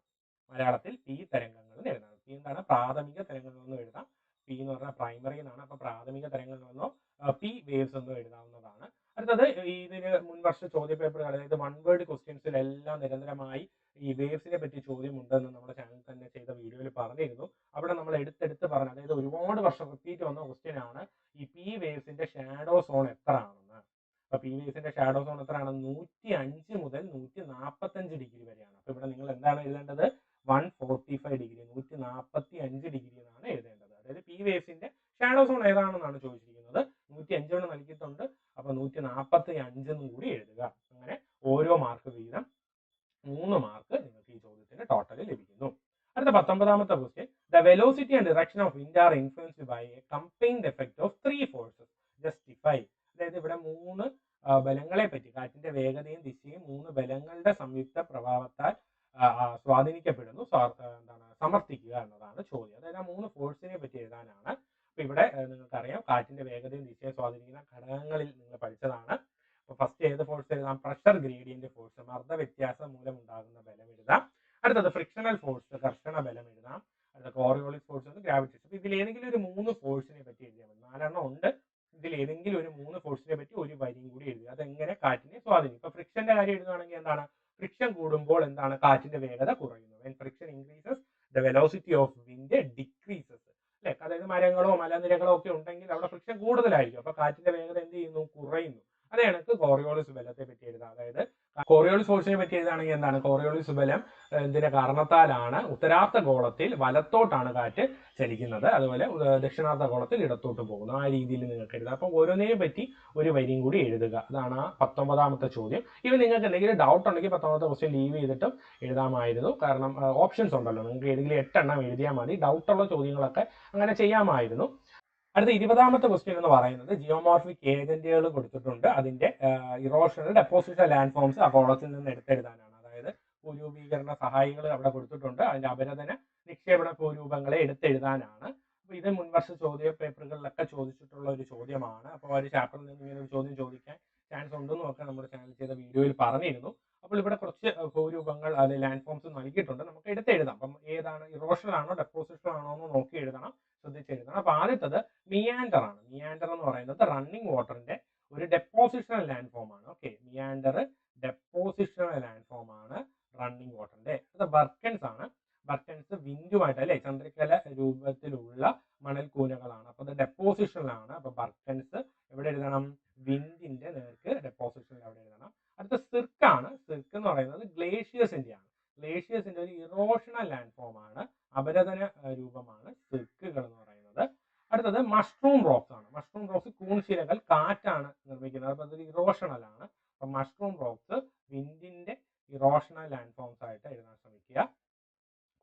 [SPEAKER 1] മലയാളത്തിൽ P തരംഗങ്ങൾ എന്ന് എഴുതണം. P എന്താണ്? പ്രാഥമിക തരംഗങ്ങൾ എന്ന് എഴുതാം. P എന്ന് പറഞ്ഞാൽ പ്രൈമറി എന്നാണ്. അപ്പൊ പ്രാഥമിക തരംഗങ്ങൾ എന്നോ P വേവ്സ് എന്നോ എഴുതാവുന്നതാണ്. അടുത്തത് ഇതിന് മുൻവർഷ ചോദ്യ പേപ്പറുകൾ, അതായത് 1 വേർഡ് ക്വസ്റ്റ്യൻസിലെല്ലാം നിരന്തരമായി ഈ വേവ്സിനെ പറ്റി ചോദ്യം ഉണ്ടെന്ന് നമ്മുടെ ചാനൽ തന്നെ ചെയ്ത വീഡിയോയിൽ പറഞ്ഞിരുന്നു. അവിടെ നമ്മൾ എടുത്തെടുത്ത് പറഞ്ഞു, അതായത് ഒരുപാട് വർഷം റിപ്പീറ്റ് വന്ന ക്വസ്റ്റ്യൻ ആണ് ഈ P വേവ്സിന്റെ ഷാഡോ സോൺ എത്ര ആണെന്ന്. അപ്പൊ P വേവ്സിന്റെ ഷാഡോ സോൺ എത്രയാണ്? 105 മുതൽ 145 ഡിഗ്രി വരെയാണ്. അപ്പൊ ഇവിടെ നിങ്ങൾ എന്താണ് എഴുതേണ്ടത്? 145 ഡിഗ്രി, 145 ഡിഗ്രി എന്നാണ് എഴുതേണ്ടത്. അതായത് P വേവ്സിന്റെ ഷാഡോ സോൺ ഏതാണെന്നാണ് ചോദിച്ചിരിക്കുന്നത്. 105 നൽകിയിട്ടുണ്ട്. അപ്പൊ 145 എന്നും കൂടി എഴുതുക. അങ്ങനെ ഓരോ മാർക്ക് വീതം 3 മാർക്ക് നിങ്ങൾക്ക് ഈ ചോദ്യത്തിന് ടോട്ടൽ ലഭിക്കുന്നു. അടുത്ത 19ാമത്തെ question, the velocity and direction of wind are influenced by a combined effect of 3 forces, justify. അതായത് ഇവിടെ 3 ബലങ്ങളെ പറ്റി, കാറ്റിന്റെ വേഗതയും ദിശയും 3 ബലങ്ങളുടെ സംയുക്ത പ്രഭാവത്താൽ സ്വാധീനിക്കപ്പെടുന്നു, സമർത്ഥിക്കുക എന്നതാണ് ചോദ്യം. അതായത് ആ 3 ഫോഴ്സിനെ പറ്റി എഴുതാനാണ്. അപ്പൊ ഇവിടെ നിങ്ങൾക്കറിയാം, കാറ്റിന്റെ വേഗതയും ദിശയെ സ്വാധീനിക്കുന്ന ഘടകങ്ങളിൽ നിങ്ങൾ പഠിച്ചതാണ്. അപ്പൊ ഫസ്റ്റ് ഏത് ഫോഴ്സ് എഴുതാം? പ്രഷർ ഗ്രേഡിയന്റ് ഫോഴ്സ്, മർദ്ദ വ്യത്യാസം മൂലം ഉണ്ടാകുന്ന ബലം എഴുതാം. അടുത്തത് ഫ്രിക്ഷണൽ ഫോഴ്സ്, ഘർഷണ ബലം എഴുതാം. അടുത്ത കോറിയോളിസ് ഫോഴ്സ്, ഗ്രാവിറ്റേഷൻ. അപ്പൊ ഇതിൽ ഏതെങ്കിലും ഒരു 3 ഫോഴ്സിനെ പറ്റി എഴുതിയാൽ മതി. 4 എണ്ണം ഉണ്ട്. ഇതിൽ ഏതെങ്കിലും ഒരു 3 ഫോഴ്സിനെ പറ്റി ഒരു വരിയും കൂടി എഴുതുക. അതെങ്ങനെ കാറ്റിനെ സ്വാധീനിക്കും. ഇപ്പൊ ഫ്രിക്ഷന്റെ കാര്യം എഴുതുകയാണെങ്കിൽ എന്താണ്, ഫ്രിക്ഷൻ കൂടുമ്പോൾ എന്താണ്, കാറ്റിന്റെ വേഗത കുറയുന്നു. when friction increases the velocity of wind decreases. അല്ലെ, അതായത് മരങ്ങളോ മലനിരകളോ ഒക്കെ ഉണ്ടെങ്കിൽ അവിടെ ഫ്രിക്ഷൻ കൂടുതലായിരിക്കും, അപ്പൊ കാറ്റിന്റെ വേഗത എന്ത് ചെയ്യുന്നു, കുറയുന്നു. അതേ കണക്ക് കോറിയോളിസ് ബലത്തെ പറ്റി എഴുതാം. അതായത് കോറിയോളിസ് ഫോഴ്സിനെ പറ്റി എഴുതുകയാണെങ്കിൽ എന്താണ്, കോറിയോളിസ് ബലം എന്തിന്റെ കാരണത്താലാണ് ഉത്തരാർദ്ധ ഗോളത്തിൽ വലത്തോട്ടാണ് കാറ്റ് ചലിക്കുന്നത്, അതുപോലെ ദക്ഷിണാർദ്ധ ഗോളത്തിൽ ഇടത്തോട്ട് പോകുന്നു. ആ രീതിയിൽ നിങ്ങൾക്ക് എഴുതാം. അപ്പം ഓരോന്നിനെ പറ്റി ഒരു വരിയും കൂടി എഴുതുക. അതാണ് ആ 19ാമത്തെ ചോദ്യം. ഇനി നിങ്ങൾക്ക് എന്തെങ്കിലും ഡൗട്ട് ഉണ്ടെങ്കിൽ 19ാമത്തെ ക്വസ്റ്റ്യൻ ലീവ് ചെയ്തിട്ടും എഴുതാമായിരുന്നു. കാരണം ഓപ്ഷൻസ് ഉണ്ടല്ലോ, നിങ്ങൾക്ക് ഏതെങ്കിലും 8 എണ്ണം എഴുതിയാൽ മതി. ഡൗട്ടുള്ള ചോദ്യങ്ങളൊക്കെ അങ്ങനെ ചെയ്യാമായിരുന്നു. അടുത്ത 20ാമത്തെ ക്വസ്റ്റ്യൻ എന്ന് പറയുന്നത് ജിയോമോർഫിക് ഏജന്റുകൾ കൊടുത്തിട്ടുണ്ട്. അതിന്റെ ഇറോഷണൽ ഡെപ്പോസിഷൻ ലാൻഡ് ഫോംസ് ആ കോളത്തിൽ നിന്ന് എടുത്തെഴുതാനാണ്. അതായത് ഭൂരൂപീകരണ സഹായികൾ അവിടെ കൊടുത്തിട്ടുണ്ട്. അതിന്റെ അപരദന നിക്ഷേപണ ഭൂരൂപങ്ങളെ എടുത്തെഴുതാനാണ്. അപ്പൊ ഇത് മുൻവർഷ ചോദ്യ പേപ്പറുകളിലൊക്കെ ചോദിച്ചിട്ടുള്ള ഒരു ചോദ്യമാണ്. അപ്പോൾ ഒരു ചാപ്റ്ററിൽ നിന്ന് ഇങ്ങനെ ഒരു ചോദ്യം ചോദിക്കാൻ ചാൻസ് ഉണ്ടെന്നും ഒക്കെ നമ്മുടെ ചാനൽ ചെയ്ത വീഡിയോയിൽ പറഞ്ഞിരുന്നു. അപ്പോൾ ഇവിടെ കുറച്ച് ഭൂരൂപങ്ങൾ അത് ലാൻഡ് ഫോംസ് നൽകിയിട്ടുണ്ട്, നമുക്ക് എടുത്തെഴുതാം. അപ്പം ഏതാണ്, ഇറോഷണൽ ആണോ ഡെപ്പോസിഷൻ ആണോ എന്ന് നോക്കി എഴുതണം, ശ്രദ്ധിച്ചെഴുതണം. അപ്പൊ ആദ്യത്തത് മിയാൻഡർ ആണ്. മിയാൻഡർ എന്ന് പറയുന്നത് റണ്ണിങ് വാട്ടറിന്റെ ഒരു ഡെപ്പോസിഷണൽ ലാൻഡ് ഫോം ആണ്. Okay, meander depositional land form ആണ് റണ്ണിങ് വാട്ടറിന്റെ. അത് ബർക്കൻസ് ആണ്. ബർക്കൻസ് വിൻഡുമായിട്ട് അല്ലെ ചന്ദ്രക്കല രൂപത്തിലുള്ള മണൽക്കൂനകളാണ്. അപ്പൊ അത് ഡെപ്പോസിഷനിലാണ്. അപ്പൊ ബർക്കൻസ് എവിടെ എഴുതണം, വിൻഡിന്റെ നേർക്ക് ഡെപ്പോസിഷനിൽ അവിടെ എഴുതണം. അടുത്ത സിർക്കാണ്. സിർക്ക് എന്ന് പറയുന്നത് ഗ്ലേഷ്യേഴ്സിന്റെ ആണ്. ഗ്ലേഷ്യേഴ്സിന്റെ ഒരു ഇറോഷണൽ ലാൻഡ് ഫോം ആണ്, അപരദന രൂപമാണ് സിർക്കുകൾ എന്ന് പറയുന്നത്. അടുത്തത് മഷ്റൂം റോക്സ് ആണ്. മഷ്റൂം റോക്സ് കൂൺശിലകൾ കാറ്റാണ് നിർമ്മിക്കുന്നത്, അപ്പൊ അതൊരു ഇറോഷണൽ ആണ്. അപ്പൊ മഷ്റൂം റോക്സ് വിൻഡിന്റെ ഇറോഷണൽ ലാൻഡ് ഫോംസ് ആയിട്ട് എഴുതാൻ ശ്രമിക്കുക,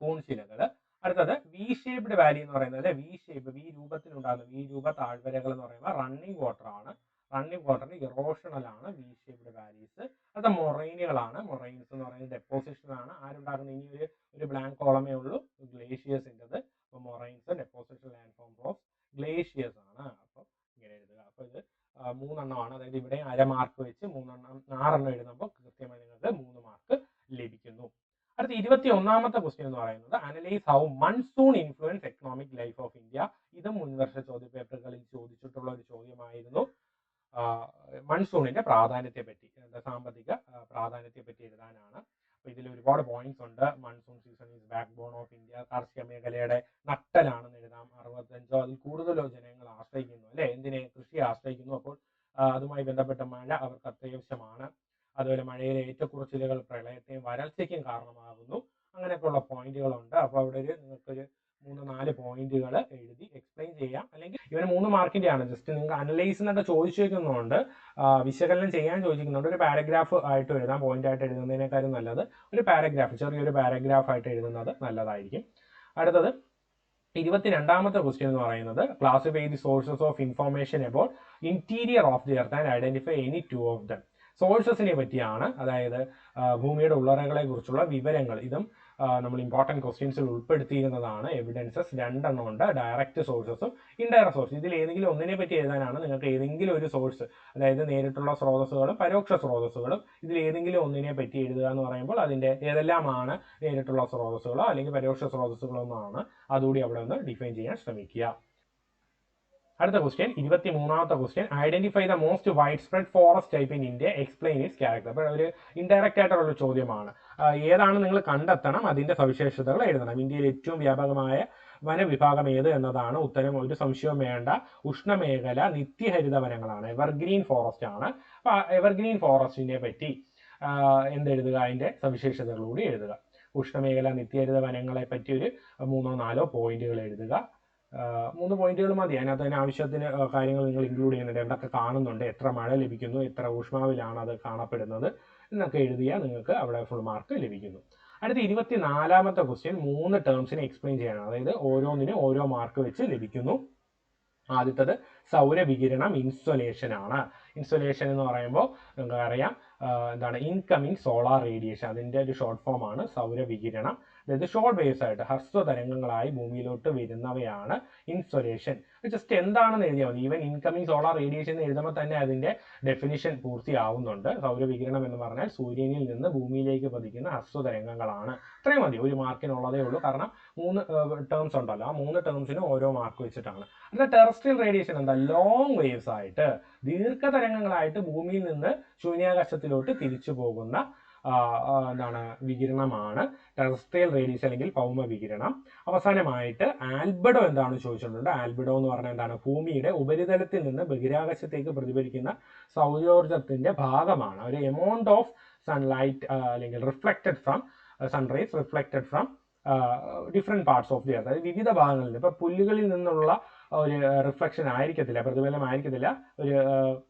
[SPEAKER 1] കൂൺശിലകള്. അടുത്തത് വി ഷേപ്ഡ് വാലി എന്ന് പറയുന്നത്, വി ഷേപ്പ്, വി രൂപത്തിൽ ഉണ്ടാകുന്ന വി രൂപ താഴ്വരകൾ എന്ന് പറയുമ്പോൾ റണ്ണിങ് വാട്ടർ ആണ്. റണ്ണിങ് വാട്ടറിന് ഇറോഷണൽ ആണ് വി ഷേപ്ഡ് വാലീസ്. അത് മൊറൈനുകളാണ്. മൊറൈൻസ് എന്ന് പറയുന്നത് ഡെപ്പോസിഷൻ ആണ്. ആരുണ്ടാകുന്നത്, ഇനി ഒരു ബ്ലാങ്ക് കോളമേ ഉള്ളൂ, ഗ്ലേഷ്യേഴ്സിൻ്റെത്. അപ്പൊ moraines deposition land form of glaciers ആണ്. അപ്പൊ ഇങ്ങനെ എഴുതുക. അപ്പൊ ഇത് 3 എണ്ണമാണ്. അതായത് ഇവിടെ അര മാർക്ക് വെച്ച് 6 എണ്ണം എഴുതുമ്പോൾ കൃത്യമായി നിങ്ങൾക്ക് 3 മാർക്ക് ലഭിക്കുന്നു. അടുത്ത 21ാമത്തെ ക്വസ്റ്റ്യൻ എന്ന് പറയുന്നത് analyse how monsoon influence economic life of India. ഇതും മുൻവർഷ ചോദ്യ പേപ്പറുകളിൽ ചോദിച്ചിട്ടുള്ള ഒരു ചോദ്യമായിരുന്നു. മൺസൂണിന്റെ പ്രാധാന്യത്തെ പറ്റി, സാമ്പത്തിക പ്രാധാന്യത്തെ പറ്റി എഴുതാനാണ്. അപ്പൊ ഇതിൽ ഒരുപാട് പോയിന്റ്സ് ഉണ്ട്. Monsoon season is backbone of India, കാർഷിക മേഖലയുടെ നട്ടലാണെന്ന് എഴുതാം. 65 അതിൽ കൂടുതലോ ജനങ്ങൾ ആശ്രയിക്കുന്നു അല്ലെ, എന്തിനെ, കൃഷിയെ ആശ്രയിക്കുന്നു. അപ്പോൾ അതുമായി ബന്ധപ്പെട്ട മഴ അവർക്ക് അത്യാവശ്യമാണ്. അതുപോലെ മഴയിലെ ഏറ്റക്കുറച്ചിലുകൾ പ്രളയത്തെയും വരൾച്ചയ്ക്കും കാരണമാകുന്നു. അങ്ങനെയൊക്കെയുള്ള പോയിന്റുകളുണ്ട്. അപ്പൊ അവിടെ നിങ്ങൾക്കൊരു 3-4 പോയിന്റുകൾ എഴുതി എക്സ്പ്ലെയിൻ ചെയ്യാം. അല്ലെങ്കിൽ ഇവന് 3 മാർക്കിന്റെ ആണ്. ജസ്റ്റ് നിങ്ങൾക്ക് അനലൈസ് എന്നൊക്കെ ചോദിച്ചിരിക്കുന്നുണ്ട്, വിശകലനം ചെയ്യാൻ ചോദിക്കുന്നുണ്ട്. ഒരു പാരഗ്രാഫ് ആയിട്ട് എഴുതാം, പോയിന്റ് ആയിട്ട് എഴുതുന്നതിനേക്കാളും നല്ലത് ഒരു പാരഗ്രാഫ്, ചെറിയൊരു പാരഗ്രാഫ് ആയിട്ട് എഴുതുന്നത് നല്ലതായിരിക്കും. അടുത്തത് 22ാമത്തെ ക്വസ്റ്റ്യൻ എന്ന് പറയുന്നത് classify the sources of information about interior of the earth and identify any 2 of them. സോഴ്സസിനെ പറ്റിയാണ്, അതായത് ഭൂമിയുടെ ഉള്ളറകളെ കുറിച്ചുള്ള വിവരങ്ങൾ. ഇതും നമ്മൾ ഇമ്പോർട്ടൻറ്റ് ക്വസ്റ്റ്യൻസിൽ ഉൾപ്പെടുത്തിയിരുന്നതാണ്. എവിഡൻസസ് 2 എണ്ണം ഉണ്ട്, ഡയറക്റ്റ് സോഴ്സസും ഇൻഡയറക്റ്റ് സോഴ്സ്. ഇതിൽ ഏതെങ്കിലും ഒന്നിനെ പറ്റി എഴുതാനാണ്. നിങ്ങൾക്ക് ഏതെങ്കിലും ഒരു സോഴ്സ്, അതായത് നേരിട്ടുള്ള സ്രോതസ്സുകളും പരോക്ഷ സ്രോതസ്സുകളും, ഇതിൽ ഏതെങ്കിലും ഒന്നിനെ പറ്റി എഴുതുക എന്ന് പറയുമ്പോൾ അതിന്റെ ഏതെല്ലാമാണ് നേരിട്ടുള്ള സ്രോതസ്സുകളോ അല്ലെങ്കിൽ പരോക്ഷ സ്രോതസ്സുകളോ എന്നാണ്, അതുകൂടി അവിടെ ഒന്ന് ഡിഫൈൻ ചെയ്യാൻ ശ്രമിക്കുക. അടുത്ത ക്വസ്റ്റ്യൻ 23ാമത്തെ question identify the most wide spread forest type in India, explain its character. അപ്പോൾ ഒരു ഇൻഡയറക്റ്റ് ആയിട്ടുള്ള ചോദ്യമാണ്. ഏതാണ് നിങ്ങൾ കണ്ടെത്തണം, അതിന്റെ സവിശേഷതകൾ എഴുതണം. ഇന്ത്യയിൽ ഏറ്റവും വ്യാപകമായ വനവിഭാഗം ഏത് എന്നതാണ് ഉത്തരം. ഒരു സംശയവും വേണ്ട, ഉഷ്ണമേഖല നിത്യഹരിത വനങ്ങളാണ്, എവർഗ്രീൻ ഫോറസ്റ്റ് ആണ്. അപ്പൊ എവർഗ്രീൻ ഫോറസ്റ്റിനെ പറ്റി എന്തെഴുതുക, അതിന്റെ സവിശേഷതകൾ കൂടി എഴുതുക. ഉഷ്ണമേഖല നിത്യഹരിത വനങ്ങളെ പറ്റി ഒരു 3-4 പോയിന്റുകൾ എഴുതുക. 3 പോയിന്റുകൾ മതി. അതിനകത്ത് തന്നെ ആവശ്യത്തിന് കാര്യങ്ങൾ നിങ്ങൾ ഇൻക്ലൂഡ് ചെയ്യുന്നുണ്ട്. എന്തൊക്കെ കാണുന്നുണ്ട്, എത്ര മഴ ലഭിക്കുന്നു, എത്ര ഊഷ്മാവിലാണ് അത് കാണപ്പെടുന്നത് എന്നൊക്കെ എഴുതിയാൽ നിങ്ങൾക്ക് അവിടെ ഫുൾ മാർക്ക് ലഭിക്കുന്നു. അടുത്ത 24ാമത്തെ ക്വസ്റ്റ്യൻ 3 ടേംസിനെ എക്സ്പ്ലെയിൻ ചെയ്യാനാണ്. അതായത് ഓരോന്നിനും ഓരോ മാർക്ക് വെച്ച് ലഭിക്കുന്നു. ആദ്യത്തത് സൗരവികിരണം, ഇൻസൊലേഷൻ ആണ്. ഇൻസൊലേഷൻ എന്ന് പറയുമ്പോൾ നിങ്ങൾക്ക് അറിയാം എന്താണ്, ഇൻകമിങ് സോളാർ റേഡിയേഷൻ, അതിൻ്റെ ഒരു ഷോർട്ട് ഫോം ആണ് സൗരവികിരണം. അതായത് ഷോർട്ട് വേവ്സ് ആയിട്ട് ഹ്രസ്വ തരംഗങ്ങളായി ഭൂമിയിലോട്ട് വരുന്നവയാണ് ഇൻസൊലേഷൻ. ജസ്റ്റ് എന്താണെന്ന് എഴുതിയാൽ മതി. ഈവൻ ഇൻകമിങ് സോളാർ റേഡിയേഷൻ എന്ന് എഴുതുമ്പോൾ തന്നെ അതിന്റെ ഡെഫിനിഷൻ പൂർത്തിയാവുന്നുണ്ട്. സൗരവികിരണം എന്ന് പറഞ്ഞാൽ സൂര്യനിൽ നിന്ന് ഭൂമിയിലേക്ക് പതിക്കുന്ന ഹ്രസ്വ തരംഗങ്ങളാണ്. ഇത്രയും മതി, ഒരു മാർക്കിനുള്ളതേ ഉള്ളൂ. കാരണം 3 ടേംസ് ഉണ്ടല്ലോ, ആ 3 ടേംസിനും ഓരോ മാർക്ക് വെച്ചിട്ടാണ്. അത് ടെറസ്ട്രിയൽ റേഡിയേഷൻ എന്താ, ലോങ് വേവ്സ് ആയിട്ട് ദീർഘതരംഗങ്ങളായിട്ട് ഭൂമിയിൽ നിന്ന് ശൂന്യാകാശത്തിലോട്ട് തിരിച്ചു പോകുന്ന എന്താണ് വികിരണമാണ് ടെറസ്ട്രിയൽ റേഡിയേഷൻ അല്ലെങ്കിൽ ഭൗമ വികിരണം. അവസാനമായിട്ട് ആൽബഡോ എന്താണ് ചോദിച്ചിട്ടുണ്ട്. ആൽബഡോ എന്ന് പറഞ്ഞാൽ എന്താണ്, ഭൂമിയുടെ ഉപരിതലത്തിൽ നിന്ന് ബഹിരാകാശത്തേക്ക് പ്രതിഫലിക്കുന്ന സൗരോർജത്തിന്റെ ഭാഗമാണ്. ഒരു എമൗണ്ട് ഓഫ് സൺലൈറ്റ് അല്ലെങ്കിൽ reflected from sunrise reflected from different parts of the earth, അതായത് വിവിധ ഭാഗങ്ങളിൽ. ഇപ്പൊ പുല്ലുകളിൽ നിന്നുള്ള ഒരു റിഫ്ലക്ഷൻ ആയിരിക്കത്തില്ല, പ്രതിഫലനം ആയിരിക്കത്തില്ല, ഒരു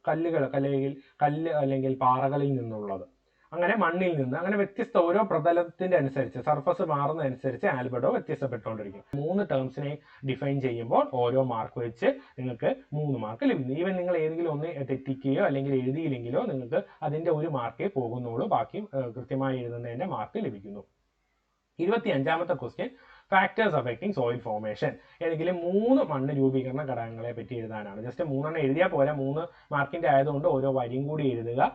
[SPEAKER 1] കല്ല് അല്ലെങ്കിൽ പാറകളിൽ നിന്നുള്ളത്, അങ്ങനെ മണ്ണിൽ നിന്ന്, അങ്ങനെ വ്യത്യസ്ത ഓരോ പ്രതലത്തിന്റെ അനുസരിച്ച് സർഫസ് മാറുന്നതനുസരിച്ച് ആൽബഡോ വ്യത്യസ്തപ്പെട്ടുകൊണ്ടിരിക്കും. 3 ടേംസിനെ ഡിഫൈൻ ചെയ്യുമ്പോൾ ഓരോ മാർക്ക് വെച്ച് നിങ്ങൾക്ക് 3 മാർക്ക് ലഭിക്കുന്നു. ഈവൻ നിങ്ങൾ ഏതെങ്കിലും ഒന്ന് തെറ്റിക്കുകയോ അല്ലെങ്കിൽ എഴുതിയില്ലെങ്കിലോ നിങ്ങൾക്ക് അതിന്റെ 1 മാർക്കേ പോകുന്നുള്ളൂ, ബാക്കി കൃത്യമായി എഴുതുന്നതിന്റെ മാർക്ക് ലഭിക്കുന്നു. 25ാമത്തെ question, factors affecting soil formation. ഏതെങ്കിലും 3 മണ്ണ് രൂപീകരണ ഘടകങ്ങളെ പറ്റി എഴുതാനാണ്. ജസ്റ്റ് 3 എഴുതിയാൽ പോരാ, 3 മാർക്കിന്റെ ആയതുകൊണ്ട് ഓരോ വരിയും കൂടി എഴുതുക.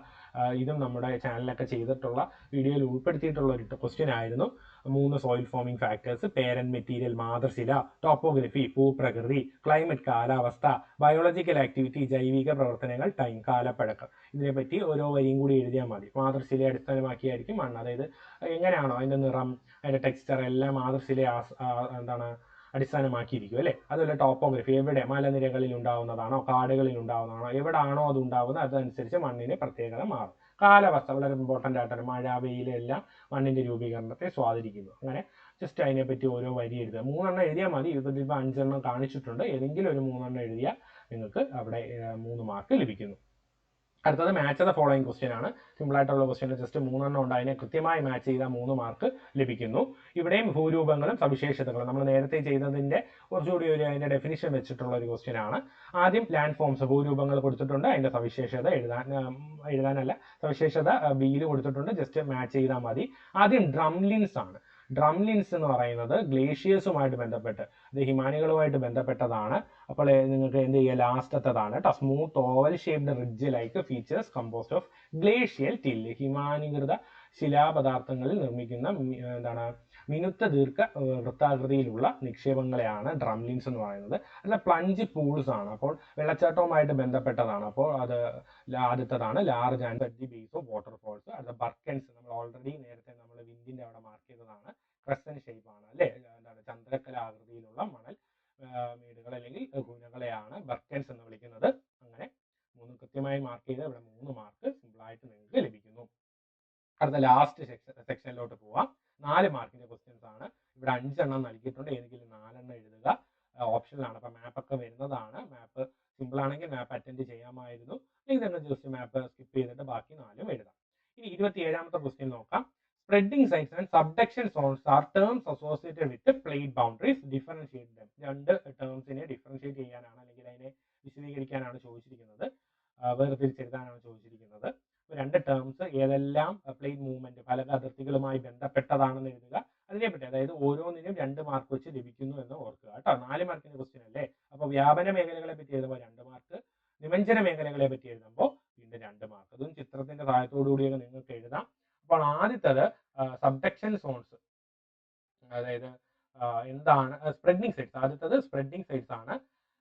[SPEAKER 1] ഇതും നമ്മുടെ ചാനലിലൊക്കെ ചെയ്തിട്ടുള്ള വീഡിയോയിൽ ഉൾപ്പെടുത്തിയിട്ടുള്ള ഒരു ക്വസ്റ്റ്യൻ ആയിരുന്നു. 3 soil forming factors: parent material മാതൃശില, ടോപ്പോഗ്രഫി ഭൂപ്രകൃതി, ക്ലൈമറ്റ് കാലാവസ്ഥ, ബയോളജിക്കൽ ആക്ടിവിറ്റി ജൈവിക പ്രവർത്തനങ്ങൾ, ടൈം കാലപ്പഴക്കം. ഇതിനെപ്പറ്റി ഓരോ വരിയും കൂടി എഴുതിയാൽ മതി. മാതൃശിലയെ അടിസ്ഥാനമാക്കിയായിരിക്കും മണ്ണ്, അതായത് എങ്ങനെയാണോ അതിന്റെ നിറം, അതിന്റെ ടെക്സ്ചർ എല്ലാം മാതൃശിലയെ എന്താണ് അടിസ്ഥാനമാക്കിയിരിക്കും അല്ലേ. അതുപോലെ ടോപ്പോഗ്രഫി, എവിടെ മലനിരകളിൽ ഉണ്ടാവുന്നതാണോ കാടുകളിൽ ഉണ്ടാവുന്നതാണോ എവിടാണോ അത് ഉണ്ടാവുന്നത് അതനുസരിച്ച് മണ്ണിന് പ്രത്യേകത മാറും. കാലാവസ്ഥ വളരെ ഇമ്പോർട്ടൻ്റ് ആയിട്ടാണ്. മഴ വെയിൽ എല്ലാം മണ്ണിന്റെ രൂപീകരണത്തെ സ്വാധീനിക്കുന്നു. അങ്ങനെ ജസ്റ്റ് അതിനെപ്പറ്റി ഓരോ വരി എഴുതുക. 3 എഴുതിയാൽ മതി. ഇതിപ്പോൾ 5 കാണിച്ചിട്ടുണ്ട്, ഏതെങ്കിലും ഒരു 3 എഴുതിയാൽ നിങ്ങൾക്ക് അവിടെ 3 മാർക്ക് ലഭിക്കുന്നു. അടുത്തത് മാച്ച് ദ ഫോളോയിങ് ക്വസ്റ്റ്യൻ ആണ്. സിമ്പിൾ ആയിട്ടുള്ള ക്വസ്റ്റ്യൻ, ജസ്റ്റ് 3 ഉണ്ട്, അതിനെ കൃത്യമായി മാച്ച് ചെയ്താൽ 3 മാർക്ക് ലഭിക്കുന്നു. ഇവിടെയും ഭൂരൂപങ്ങളും സവിശേഷതകളും നമ്മൾ നേരത്തെ ചെയ്തതിന്റെ കുറച്ചുകൂടി അതിന്റെ ഡെഫിനിഷൻ വെച്ചിട്ടുള്ള ഒരു ക്വസ്റ്റ്യൻ ആണ്. ആദ്യം ലാൻഡ് ഫോംസ്, ഭൂരൂപങ്ങൾ കൊടുത്തിട്ടുണ്ട്, അതിന്റെ സവിശേഷത എഴുതാനല്ല, സവിശേഷത ബിയിൽ കൊടുത്തിട്ടുണ്ട്, ജസ്റ്റ് മാച്ച് ചെയ്താൽ മതി. ആദ്യം ഡ്രംലിൻസ് ആണ്. ഡ്രംലിൻസ് എന്ന് പറയുന്നത് ഗ്ലേഷ്യേഴ്സുമായിട്ട് ബന്ധപ്പെട്ട്, ഇത് ഹിമാനികളുമായിട്ട് ബന്ധപ്പെട്ടതാണ്. അപ്പോൾ നിങ്ങൾക്ക് എന്ത് ചെയ്യുക, ലാസ്റ്റത്തതാണ് കേട്ടോ. Smooth oval shaped ridge like features composed of glacial till. ഹിമാനീകൃത ശിലാപദാർത്ഥങ്ങളിൽ നിർമ്മിക്കുന്ന എന്താണ് മിനുത്ത വൃത്താകൃതിയിലുള്ള നിക്ഷേപങ്ങളെയാണ് ഡ്രംലിൻസ് എന്ന് പറയുന്നത്. അല്ല, പ്ലഞ്ച് പൂൾസ് ആണ്, അപ്പോൾ വെള്ളച്ചാട്ടവുമായിട്ട് ബന്ധപ്പെട്ടതാണ്. അപ്പോൾ അത് ആദ്യത്തേതാണ് large and at the base of waterfalls. അടുത്ത ബർക്കൻസ്, നമ്മൾ ഓൾറെഡി നേരത്തെ നമ്മൾ വിൻഡിന്റെ അവിടെ മാർക്ക് ചെയ്തതാണ്. ക്രസന്റ് ഷേപ്പ് ആണ് അല്ലേ, എന്താണ് ചന്ദ്രക്കല ആകൃതിയിലുള്ള മണൽ മേടുകൾ അല്ലെങ്കിൽ ഗുണകളെയാണ് ബർക്കൻസ് എന്ന് വിളിക്കുന്നത്. അങ്ങനെ 3 കൃത്യമായി മാർക്ക് ചെയ്ത് ഇവിടെ 3 മാർക്ക് സിമ്പിൾ ആയിട്ട് നിങ്ങൾക്ക് ലഭിക്കുന്നു. അടുത്ത ലാസ്റ്റ് സെക്ഷനിലോട്ട് പോവാം. 4 മാർക്കിന്റെ ക്വസ്റ്റ്യൻസ് ആണ്. ഇവിടെ 5 നൽകിയിട്ടുണ്ട്, ഏതെങ്കിലും 4 എഴുതുക. ഓപ്ഷനിലാണ്. അപ്പൊ മാപ്പ് ഒക്കെ വരുന്നതാണ്. മാപ്പ് സിമ്പിൾ ആണെങ്കിൽ മാപ്പ് അറ്റൻഡ് ചെയ്യാമായിരുന്നു, അല്ലെങ്കിൽ തന്നെ ജസ്റ്റ് മാപ്പ് സ്കിപ്പ് ചെയ്തിട്ട് ബാക്കി 4 എഴുതാം. ഇനി 27ാമത്തെ ക്വസ്റ്റ്യൻ നോക്കാം. Spreading sites and subduction zones are terms associated with the plate boundaries. Differentiate them. 2 ടേംസിനെ differentiate ചെയ്യാനാണ് അല്ലെങ്കിൽ അതിനെ വിശദീകരിക്കാനാണ് ചോദിച്ചിരിക്കുന്നത്, വേർതിരിച്ചെഴുതാനാണ് ചോദിച്ചിരിക്കുന്നത്. 2 ടേംസ് ഏതെല്ലാം പ്ലേറ്റ് മൂവ്മെന്റ് ഫലക അതിർത്തികളുമായി ബന്ധപ്പെട്ടതാണെന്ന് എഴുതുക. അതിനെപ്പറ്റി, അതായത് ഓരോന്നിനും 2 മാർക്ക് വെച്ച് ലഭിക്കുന്നു എന്ന് ഓർക്കുക കേട്ടോ. 4 മാർക്കിന്റെ ക്വസ്റ്റ്യൻ അല്ലേ. അപ്പൊ വ്യാപന മേഖലകളെ പറ്റി എഴുതുമ്പോൾ 2 മാർക്ക്, നിമഞ്ജന മേഖലകളെ പറ്റി എഴുതുമ്പോൾ വീണ്ടും 2 മാർക്ക്. അതും ചിത്രത്തിന്റെ സഹായത്തോടു കൂടിയൊക്കെ നിങ്ങൾക്ക് എഴുതാം. അപ്പോൾ ആദ്യത്തത് സബ്ഡക്ഷൻ സോൺസ്, അതായത് എന്താണ് സ്പ്രെഡിങ് സൈറ്റ്സ്. ആദ്യത്തത് സ്പ്രെഡിങ് സൈറ്റ്സ് ആണ്.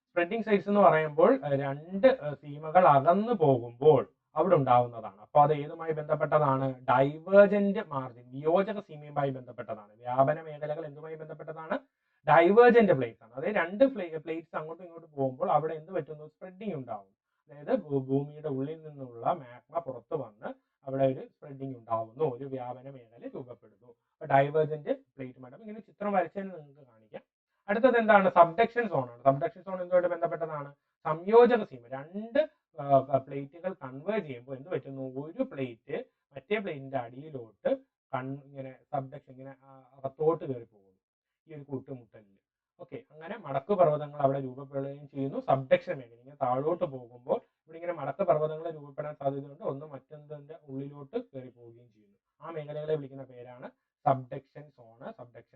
[SPEAKER 1] സ്പ്രെഡിങ് സൈറ്റ്സ് എന്ന് പറയുമ്പോൾ 2 സീമകൾ അകന്നു പോകുമ്പോൾ അവിടെ ഉണ്ടാവുന്നതാണ്. അപ്പോൾ അത് ഏതുമായി ബന്ധപ്പെട്ടതാണ്, ഡൈവേർജന്റ് മാർജിൻ, വിയോജക സീമയുമായി ബന്ധപ്പെട്ടതാണ്. വ്യാപന മേഖലകൾ എന്തുമായി ബന്ധപ്പെട്ടതാണ്, ഡൈവേർജന്റ് പ്ലേറ്റ്സ് ആണ്. അതായത് 2 പ്ലേറ്റ്സ് അങ്ങോട്ടും ഇങ്ങോട്ടും പോകുമ്പോൾ അവിടെ എന്ത് പറ്റുന്നു, സ്പ്രെഡിങ് ഉണ്ടാവും. അതായത് ഭൂമിയുടെ ഉള്ളിൽ നിന്നുള്ള മാഗ്മ പുറത്തു വന്ന് അവിടെ ഒരു സ്പ്രെഡിങ് ഉണ്ടാവുന്നു, ഒരു വ്യാപന മേഖല രൂപപ്പെടുന്നു. ഡൈവേർജന്റ് പ്ലേറ്റ് മാറ്റം. ഇങ്ങനെ ചിത്രം വരച്ചതിന് നിങ്ങൾക്ക് കാണിക്കാം. അടുത്തത് എന്താണ്, സബ്ഡക്ഷൻ സോൺ ആണ്. സബ്ഡക്ഷൻ സോൺ എന്തുമായിട്ട് ബന്ധപ്പെട്ടതാണ്, സംയോജക സീമ. 2 പ്ലേറ്റുകൾ കൺവേർജ് ചെയ്യുമ്പോൾ എന്ത് പറ്റുന്നു, ഒരു പ്ലേറ്റ് മറ്റേ പ്ലേറ്റിന്റെ അടിയിലോട്ട് ഇങ്ങനെ സബ്ഡക്ഷൻ ഇങ്ങനെ അകത്തോട്ട് കയറി പോകുന്നു ഈ ഒരു കൂട്ടുമുട്ടലിൽ. ഓക്കെ, അങ്ങനെ മടക്ക് പർവ്വതങ്ങൾ അവിടെ രൂപപ്പെടുകയും ചെയ്യുന്നു. സബ്ഡക്ഷൻ മേഖല ഇങ്ങനെ താഴോട്ട് പോകുമ്പോൾ ഇവിടെ ഇങ്ങനെ മടക്ക് പർവ്വതങ്ങൾ രൂപപ്പെടാൻ സാധ്യതയുണ്ട്. ഒന്ന് മറ്റൊന്നിന്റെ ഉള്ളിലോട്ട് കയറി പോവുകയും ചെയ്യുന്നു. ആ മേഖലകളെ വിളിക്കുന്ന പേരാണ് സബ്ഡക്ഷൻ സോണ്, സബ്ഡക്ഷൻ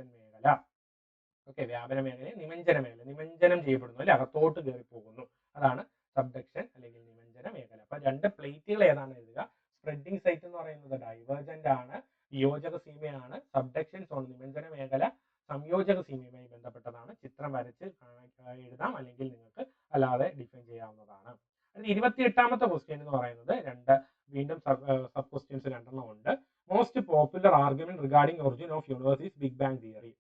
[SPEAKER 1] രണ്ട് പ്ലേറ്റുകൾ ഏതാണ് എഴുതുക. സ്പ്രെഡിങ് സൈറ്റ് എന്ന് പറയുന്നത് ഡൈവേർജന്റ് ആണ്, വിയോജക സീമയാണ്. സബ്ഡക്ഷൻ സോൺ നിമഞ്ജന മേഖല സംയോജക സീമയുമായി ബന്ധപ്പെട്ടതാണ്. ചിത്രം വരച്ച് എഴുതാം, അല്ലെങ്കിൽ നിങ്ങൾക്ക് അല്ലാതെ ഡിഫൈൻ ചെയ്യാവുന്നതാണ്. 28ാമത്തെ ക്വസ്റ്റ്യൻ എന്ന് പറയുന്നത് വീണ്ടും സബ് ക്വസ്റ്റ്യൻസ് 2 ഉണ്ട്. Most popular argument regarding origin of universe is big bang theory.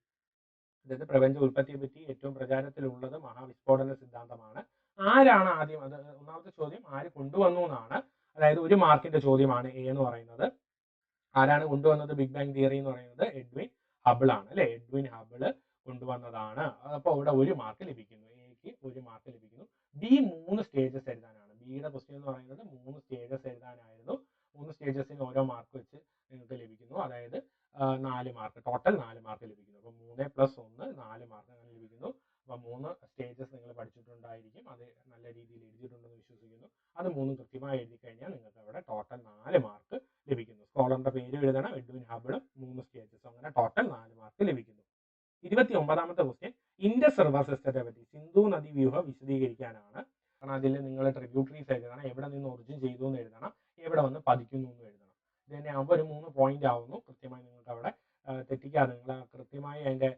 [SPEAKER 1] അതായത് പ്രപഞ്ച ഉൽപ്പത്തിയെ പറ്റി ഏറ്റവും പ്രചാരത്തിലുള്ളത് മഹാവിസ്ഫോടന സിദ്ധാന്തമാണ്. ആരാണ് ആദ്യം, അത് ഒന്നാമത്തെ ചോദ്യം ആര് കൊണ്ടുവന്നു എന്നാണ്. അതായത് 1 മാർക്കിന്റെ ചോദ്യമാണ് എ എന്ന് പറയുന്നത്. ആരാണ് കൊണ്ടുവന്നത് ബിഗ് ബാങ് തിയറി എന്ന് പറയുന്നത്? എഡ്വിൻ ഹബിൾ ആണ് അല്ലെ. എഡ്വിൻ ഹബിൾ കൊണ്ടുവന്നതാണ്. അപ്പോൾ ഇവിടെ 1 മാർക്ക് ലഭിക്കുന്നു. എക്ക് 1 മാർക്ക് ലഭിക്കുന്നു. ബി 3 സ്റ്റേജസ് എഴുതാനാണ്. ബിയുടെ ക്വസ്റ്റ്യൻ എന്ന് പറയുന്നത് 3 സ്റ്റേജസ് എഴുതാനായിരുന്നു. 3 സ്റ്റേജസിന് ഓരോ മാർക്ക് വെച്ച് നിങ്ങൾക്ക് ലഭിക്കുന്നു. അതായത് 4 മാർക്ക്, ടോട്ടൽ 4 മാർക്ക് ലഭിക്കുന്നു. അപ്പോൾ 3 + 1 4 മാർക്ക് അങ്ങനെ ലഭിക്കുന്നു. അപ്പോൾ 3 സ്റ്റേജസ് നിങ്ങൾ പഠിച്ചിട്ടുണ്ടായിരിക്കും. അത് നല്ല രീതിയിൽ എഴുതിയിട്ടുണ്ടെന്ന് വിശ്വസിക്കുന്നു. അത് 3 കൃത്യമായി എഴുതി കഴിഞ്ഞാൽ നിങ്ങൾക്ക് അവിടെ ടോട്ടൽ 4 മാർക്ക് ലഭിക്കുന്നു. സ്കോളറിന്റെ പേര് എഴുതണം, എഡ്വിൻ ഹബിളും 3 സ്റ്റേജസ്, അങ്ങനെ ടോട്ടൽ 4 മാർക്ക് ലഭിക്കുന്നു. 29ാമത്തെ ക്വസ്റ്റ്യൻ ഇൻഡസ് റിവർ സിസ്റ്റത്തെ പറ്റി, സിന്ധു നദി വ്യൂഹം വിശദീകരിക്കാനാണ്. കാരണം അതിൽ നിങ്ങൾ ട്രിബ്യൂട്ടറീസ് എഴുതണം, എവിടെ നിന്ന് ഒറിജിൻ ചെയ്തു എന്ന് എഴുതണം, എവിടെ വന്ന് പതിക്കുന്നു എന്ന് എഴുതണം. ഇത് തന്നെ ആകുമ്പോൾ ഒരു 3 പോയിന്റ് ആവുന്നു. കൃത്യമായി നിങ്ങൾക്ക് അവിടെ തെറ്റിക്കാതെ നിങ്ങൾ കൃത്യമായി അതിന്റെ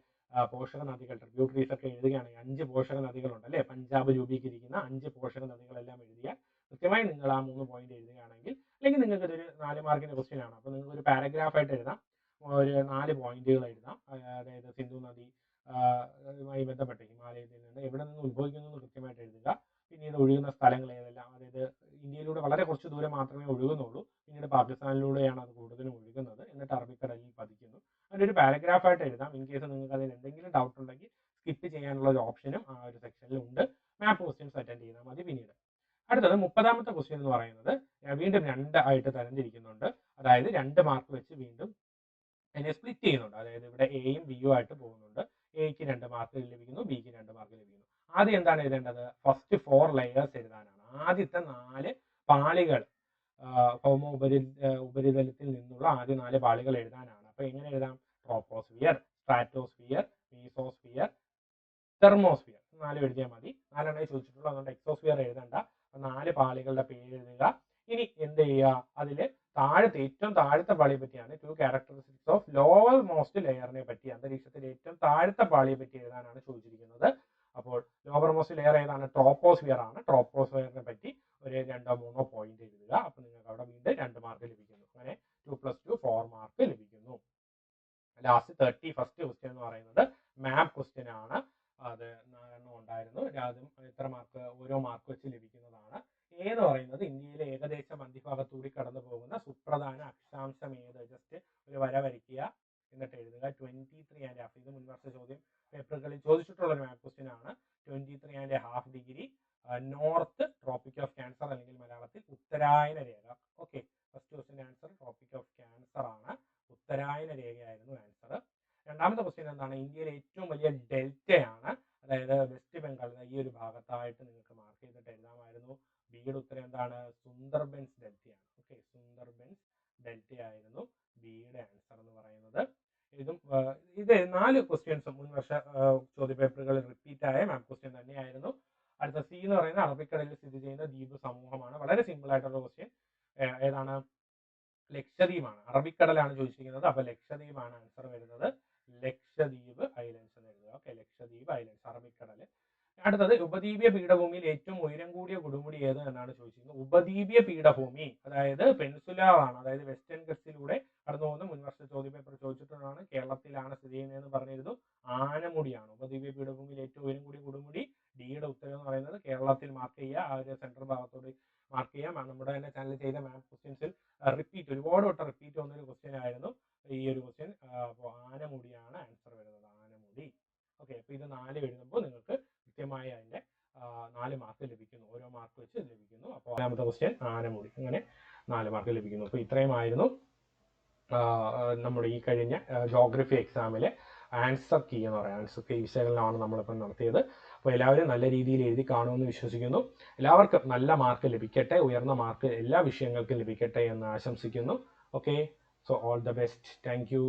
[SPEAKER 1] പോഷക നദികൾ ട്രിബ്യൂട്ടറീസ് ഒക്കെ എഴുതുകയാണെങ്കിൽ 5 പോഷക നദികളുണ്ട് അല്ലെ. പഞ്ചാബ് രൂപീകരിക്കുന്ന 5 പോഷക നദികളെല്ലാം എഴുതിയാൽ കൃത്യമായി നിങ്ങൾ ആ 3 പോയിന്റ് എഴുതുകയാണെങ്കിൽ, അല്ലെങ്കിൽ നിങ്ങൾക്ക് ഇതൊരു 4 മാർക്കിന്റെ ക്വസ്റ്റ്യൻ ആണ്. അപ്പോൾ നിങ്ങൾക്ക് ഒരു പാരഗ്രാഫ് ആയിട്ട് എഴുതാം, ഒരു 4 പോയിന്റുകൾ എഴുതാം. അതായത് സിന്ധു നദി മായി ബന്ധപ്പെട്ട് ഹിമാലയത്തിൽ നിന്ന് എവിടെ നിന്ന് ഉത്ഭവിക്കുന്നു എന്ന് കൃത്യമായിട്ട് എഴുതുക. പിന്നീട് ഒഴുകുന്ന സ്ഥലങ്ങൾ ഏതെല്ലാം, അതായത് ഇന്ത്യയിലൂടെ വളരെ കുറച്ച് ദൂരം മാത്രമേ ഒഴുകുന്നുള്ളൂ, പിന്നീട് പാകിസ്ഥാനിലൂടെയാണ് അത് കൂടുതലും ഒഴുകുന്നത്, എന്നിട്ട് അറബിക്കടലിൽ പതിക്കുന്നു. അതിൻ്റെ ഒരു പാരഗ്രാഫ് ആയിട്ട് എഴുതാം. ഇൻ കേസ് നിങ്ങൾക്ക് അതിൽ എന്തെങ്കിലും ഡൗട്ട് ഉണ്ടെങ്കിൽ സ്കിപ്പ് ചെയ്യാനുള്ള ഒരു ഓപ്ഷനും ആ ഒരു സെക്ഷനിൽ ഉണ്ട്. മാപ്പ് ക്വസ്റ്റ്യൻസ് അറ്റൻഡ് ചെയ്താൽ മതി. പിന്നീട് അടുത്തത് 30ാമത്തെ ക്വസ്റ്റ്യൻ എന്ന് പറയുന്നത് വീണ്ടും 2 ആയിട്ട് തരംതിരിക്കുന്നുണ്ട്. അതായത് 2 മാർക്ക് വെച്ച് വീണ്ടും അതിനെ സ്പ്ലിറ്റ് ചെയ്യുന്നുണ്ട്. അതായത് ഇവിടെ എയും ബിയും ആയിട്ട് പോകുന്നുണ്ട്. എക്ക് 2 മാർക്ക് ലഭിക്കുന്നു, ബിക്ക് 2 മാർക്ക് ലഭിക്കുന്നു. ആദ്യം എന്താണ് എഴുതേണ്ടത്? ഫസ്റ്റ് 4 ലെയേഴ്സ് എഴുതാനാണ്. ആദ്യത്തെ 4 പാളികൾ, ഭൗമ ഉപരിതലത്തിൽ നിന്നുള്ള ആദ്യ 4 പാളികൾ എഴുതാനാണ്. അപ്പൊ എങ്ങനെ എഴുതാം? ട്രോപ്പോസ്ഫിയർ, സ്ട്രാറ്റോസ്ഫിയർ, മീസോസ്ഫിയർ, തെർമോസ്ഫിയർ 4 എഴുതിയാൽ മതി. 4 ചോദിച്ചിട്ടുള്ളൂ, അതുകൊണ്ട് എക്സോസ്ഫിയർ എഴുതണ്ട. 4 പാളികളുടെ പേര് എഴുതുക. ഇനി എന്ത് ചെയ്യുക? അതില് ഏറ്റവും താഴത്തെ പാളിയെ പറ്റിയാണ്, 2 ക്യാരക്ടറിസ്റ്റിക്സ് ഓഫ് ലോവർ മോസ്റ്റ് ലെയറിനെ പറ്റി, അന്തരീക്ഷത്തിലെ ഏറ്റവും താഴത്തെ പാളിയെ പറ്റി എഴുതാനാണ് ചോദിച്ചിരിക്കുന്നത്. അപ്പോൾ ലോവർ മോസ്റ്റ് ലെയർ ഏതാണ്? ട്രോപ്പോസ്ഫിയർ ആണ്. ട്രോപ്പോസ്ഫിയറിനെ പറ്റി ഒരു 2-3 പോയിന്റ് എഴുതുക. അപ്പൊ നിങ്ങൾക്ക് അവിടെ വീണ്ടും 2 മാർക്ക് ലഭിക്കുന്നു. അങ്ങനെ 2 + 2 4 മാർക്ക് ലഭിക്കുന്നു. ലാസ്റ്റ് 31st ക്വസ്റ്റ്യൻ എന്ന് പറയുന്നത് മാപ്പ് ക്വസ്റ്റ്യൻ ആണ്. അത് 4 ഉണ്ടായിരുന്നു. അതും എത്ര മാർക്ക്? ഓരോ മാർക്ക് വെച്ച് ലഭിക്കുന്നതാണ്. എന്ന് പറയുന്നത് ഇന്ത്യയിലെ ഏകദേശം മധ്യഭാഗത്തൂടി കടന്നു പോകുന്ന സുപ്രധാന അക്ഷാംശം ഏത്? ജസ്റ്റ് ഒരു വര വരയ്ക്കുക, എന്നിട്ട് എഴുതുക 23.5. ഇത് മുൻവർഷ ചോദ്യം പേപ്പറുകളിൽ ചോദിച്ചിട്ടുള്ള ഒരു മാപ്പ് ക്വസ്റ്റ്യൻ ആണ്. 23.5 degree north Tropic of Cancer, അല്ലെങ്കിൽ മലയാളത്തിൽ ഉത്തരായന രേഖ. Okay, first question answer Tropic of Cancer ആണ്. ഉത്തരായന രേഖയായിരുന്നു ആൻസർ. രണ്ടാമത്തെ ക്വസ്റ്റ്യൻ എന്താണ്? ഇന്ത്യയിലെ ഏറ്റവും വലിയ ഡെൽറ്റയാണ്, അതായത് വെസ്റ്റ് ബംഗാൾ ഈ ഒരു ഭാഗത്തായിട്ട് നിങ്ങൾക്ക് മാർക്ക് ചെയ്തിട്ട് എഴുതാമായിരുന്നു. ബിയുടെ ഉത്തരം എന്താണ്? സുന്ദർബൻസ് ഡെൽറ്റയാണ്. ഓക്കെ, സുന്ദർബൻസ് ഡെൽറ്റയായിരുന്നു ബിയുടെ ആൻസർ എന്ന് പറയുന്നത്. ഇത് 4 ക്വസ്റ്റ്യൻസും മുൻവർഷ ചോദ്യപേപ്പറുകളിൽ റിപ്പീറ്റ് ആയ മാപ്പ് ക്വസ്റ്റ്യൻ തന്നെയായിരുന്നു. അടുത്ത സി എന്ന് പറയുന്നത് അറബിക്കടലിൽ സ്ഥിതി ചെയ്യുന്ന ദ്വീപ് സമൂഹമാണ്. വളരെ സിമ്പിൾ ആയിട്ടുള്ള ക്വസ്റ്റ്യൻ. ഏതാണ്? ലക്ഷദ്വീപാണ്. അറബിക്കടലാണ് ചോദിച്ചിരിക്കുന്നത്. അപ്പൊ ലക്ഷദ്വീപാണ് ആൻസർ വരുന്നത്. ലക്ഷദ്വീപ് ഐലൻഡ്സ് എന്ന് എഴുതുക. ഓക്കെ, ലക്ഷദ്വീപ് ഐലൻഡ്സ്, അറബിക്കടല്. അടുത്തത് ഉപദ്വീപീയ പീഠഭൂമിയിൽ ഏറ്റവും ഉയരം കൂടിയ കൊടുമുടി ഏത് എന്നാണ് ചോദിച്ചിരിക്കുന്നത്. ഉപദ്വീപീയ പീഠഭൂമി അതായത് പെൻസുലാർ ആണ്, അതായത് വെസ്റ്റേൺ ഗട്ട്സിലൂടെ കടന്നു പോകുന്ന മുൻവർഷ ചോദ്യപേപ്പർ ചോദിച്ചിട്ടുള്ളതാണ്. കേരളത്തിലാണ് സ്ഥിതി ചെയ്യുന്നതെന്ന് പറഞ്ഞിരുന്നു. ആനമുടിയാണ് ഉപദ്വീപീയ പീഠഭൂമിയിൽ ഏറ്റവും ഉയരം കൂടിയ കൊടുമുടി. ഡിയുടെ ഉത്തരം എന്ന് പറയുന്നത് കേരളത്തിൽ മാർക്ക് ചെയ്യുക. ആ ഒരു സെൻട്രൽ ഭാഗത്തോട് മാർക്ക് ചെയ്യാം. നമ്മുടെ തന്നെ ചാനൽ ചെയ്ത മാപ്പ് ക്വസ്റ്റ്യൻസിൽ ഒരുപാട് വട്ടം റിപ്പീറ്റ് വന്നൊരു ക്വസ്റ്റ്യൻ ആയിരുന്നു ഈ ഒരു ക്വസ്റ്റ്യൻ. അപ്പോൾ ആനമുടിയാണ് ആൻസർ വരുന്നത്. ആനമുടി. ഓക്കെ, അപ്പൊ ഇത് 4 എഴുതുമ്പോൾ നിങ്ങൾക്ക് കൃത്യമായി അതിന്റെ 4 മാർക്ക് ലഭിക്കുന്നു. ഓരോ മാർക്ക് വെച്ച് ലഭിക്കുന്നു. അപ്പോൾ 4ാമത്തെ ക്വസ്റ്റ്യൻ ആനമുടി. അങ്ങനെ 4 മാർക്ക് ലഭിക്കുന്നു. അപ്പോൾ ഇത്രയുമായിരുന്നു നമ്മുടെ ഈ കഴിഞ്ഞ ജോഗ്രഫി എക്സാമിലെ ആൻസർ കീ എന്ന് പറയാം. ആൻസർ കീ വിശകലനമാണ് നമ്മളിപ്പോൾ നടത്തിയത്. അപ്പോൾ എല്ലാവരും നല്ല രീതിയിൽ എഴുതി കാണുമെന്ന് വിശ്വസിക്കുന്നു. എല്ലാവർക്കും നല്ല മാർക്ക് ലഭിക്കട്ടെ, ഉയർന്ന മാർക്ക് എല്ലാ വിഷയങ്ങൾക്കും ലഭിക്കട്ടെ എന്ന് ആശംസിക്കുന്നു. Okay, so all the best. Thank you.